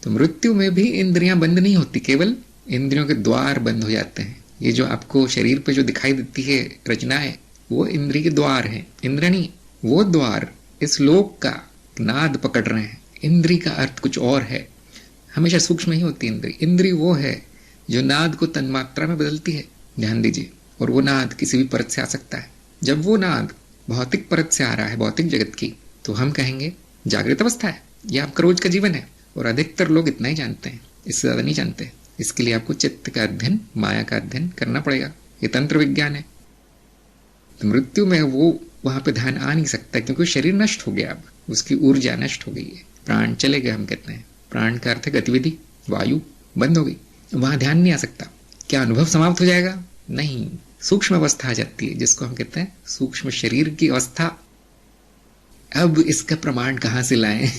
तो मृत्यु में भी इंद्रियां बंद नहीं होती, केवल इंद्रियों के द्वार बंद हो जाते हैं। ये जो आपको शरीर पे जो दिखाई देती है रचनाएं, वो इंद्रिय के द्वार हैं, इंद्र नहीं। वो द्वार इस लोक का नाद पकड़ रहे हैं। इंद्री का अर्थ कुछ और है, हमेशा सूक्ष्म ही होती है इंद्री। इंद्री वो है जो नाद को तन्मात्रा में बदलती है, ध्यान दीजिए। और वो नाद किसी भी परत से आ सकता है। जब वो नाद भौतिक परत से आ रहा है, भौतिक जगत की, तो हम कहेंगे जागृत अवस्था है, यह आपका रोज का जीवन है। और अधिकतर लोग इतना ही जानते हैं, इससे ज्यादा नहीं जानते। इसके लिए आपको चित्त का अध्ययन, माया का अध्ययन करना पड़ेगा। ये तंत्र विज्ञान है। तो मृत्यु में वो वहां पे ध्यान आ नहीं सकता क्योंकि शरीर नष्ट हो गया, अब उसकी ऊर्जा नष्ट हो गई है, प्राण चले गए। हम कहते हैं प्राण का अर्थ है गतिविधि, वायु बंद हो गई, वहां ध्यान नहीं आ सकता। क्या अनुभव समाप्त हो जाएगा? नहीं, सूक्ष्म अवस्था आ जाती है जिसको हम कहते हैं सूक्ष्म शरीर की अवस्था। अब इसका प्रमाण कहां से लाएं?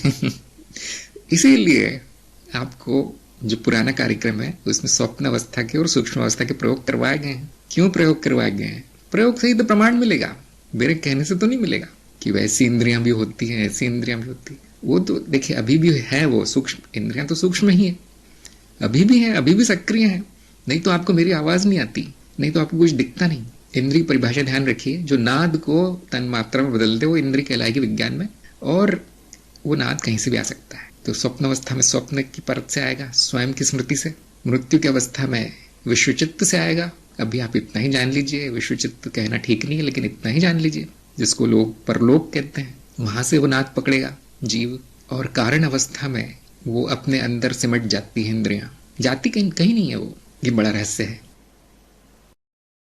इसीलिए आपको जो पुराना कार्यक्रम है उसमें स्वप्न अवस्था के और सूक्ष्म अवस्था के प्रयोग करवाए गए हैं। क्यों प्रयोग करवाए गए हैं? प्रयोग से ही तो प्रमाण मिलेगा, मेरे कहने से तो नहीं मिलेगा कि वैसी इंद्रियां भी होती हैं, ऐसी इंद्रियां भी होती। वो तो देखिए अभी भी है, वो सूक्ष्म इंद्रियां तो सूक्ष्म ही है, अभी भी है, अभी भी सक्रिय है। नहीं तो आपको मेरी आवाज नहीं आती, नहीं तो आपको कुछ दिखता नहीं। इंद्रिय परिभाषा ध्यान रखिए, जो नाद को तन मात्रा में बदल दे वो इंद्रिय कहलाएगी विज्ञान में। और वो नाद कहीं से भी आ सकता है। तो स्वप्न अवस्था में स्वप्न की परत से आएगा, स्वयं की स्मृति से। मृत्यु की अवस्था में विश्वचित्त से आएगा। अभी आप इतना ही जान लीजिए, विश्वचित्त कहना ठीक नहीं है लेकिन इतना ही जान लीजिए, जिसको लोग परलोक कहते हैं, वहां से वो नाद पकड़ेगा जीव। और कारण अवस्था में वो अपने अंदर सिमट जाती है इंद्रियां, जाती कहीं कहीं नहीं है वो, ये बड़ा रहस्य है।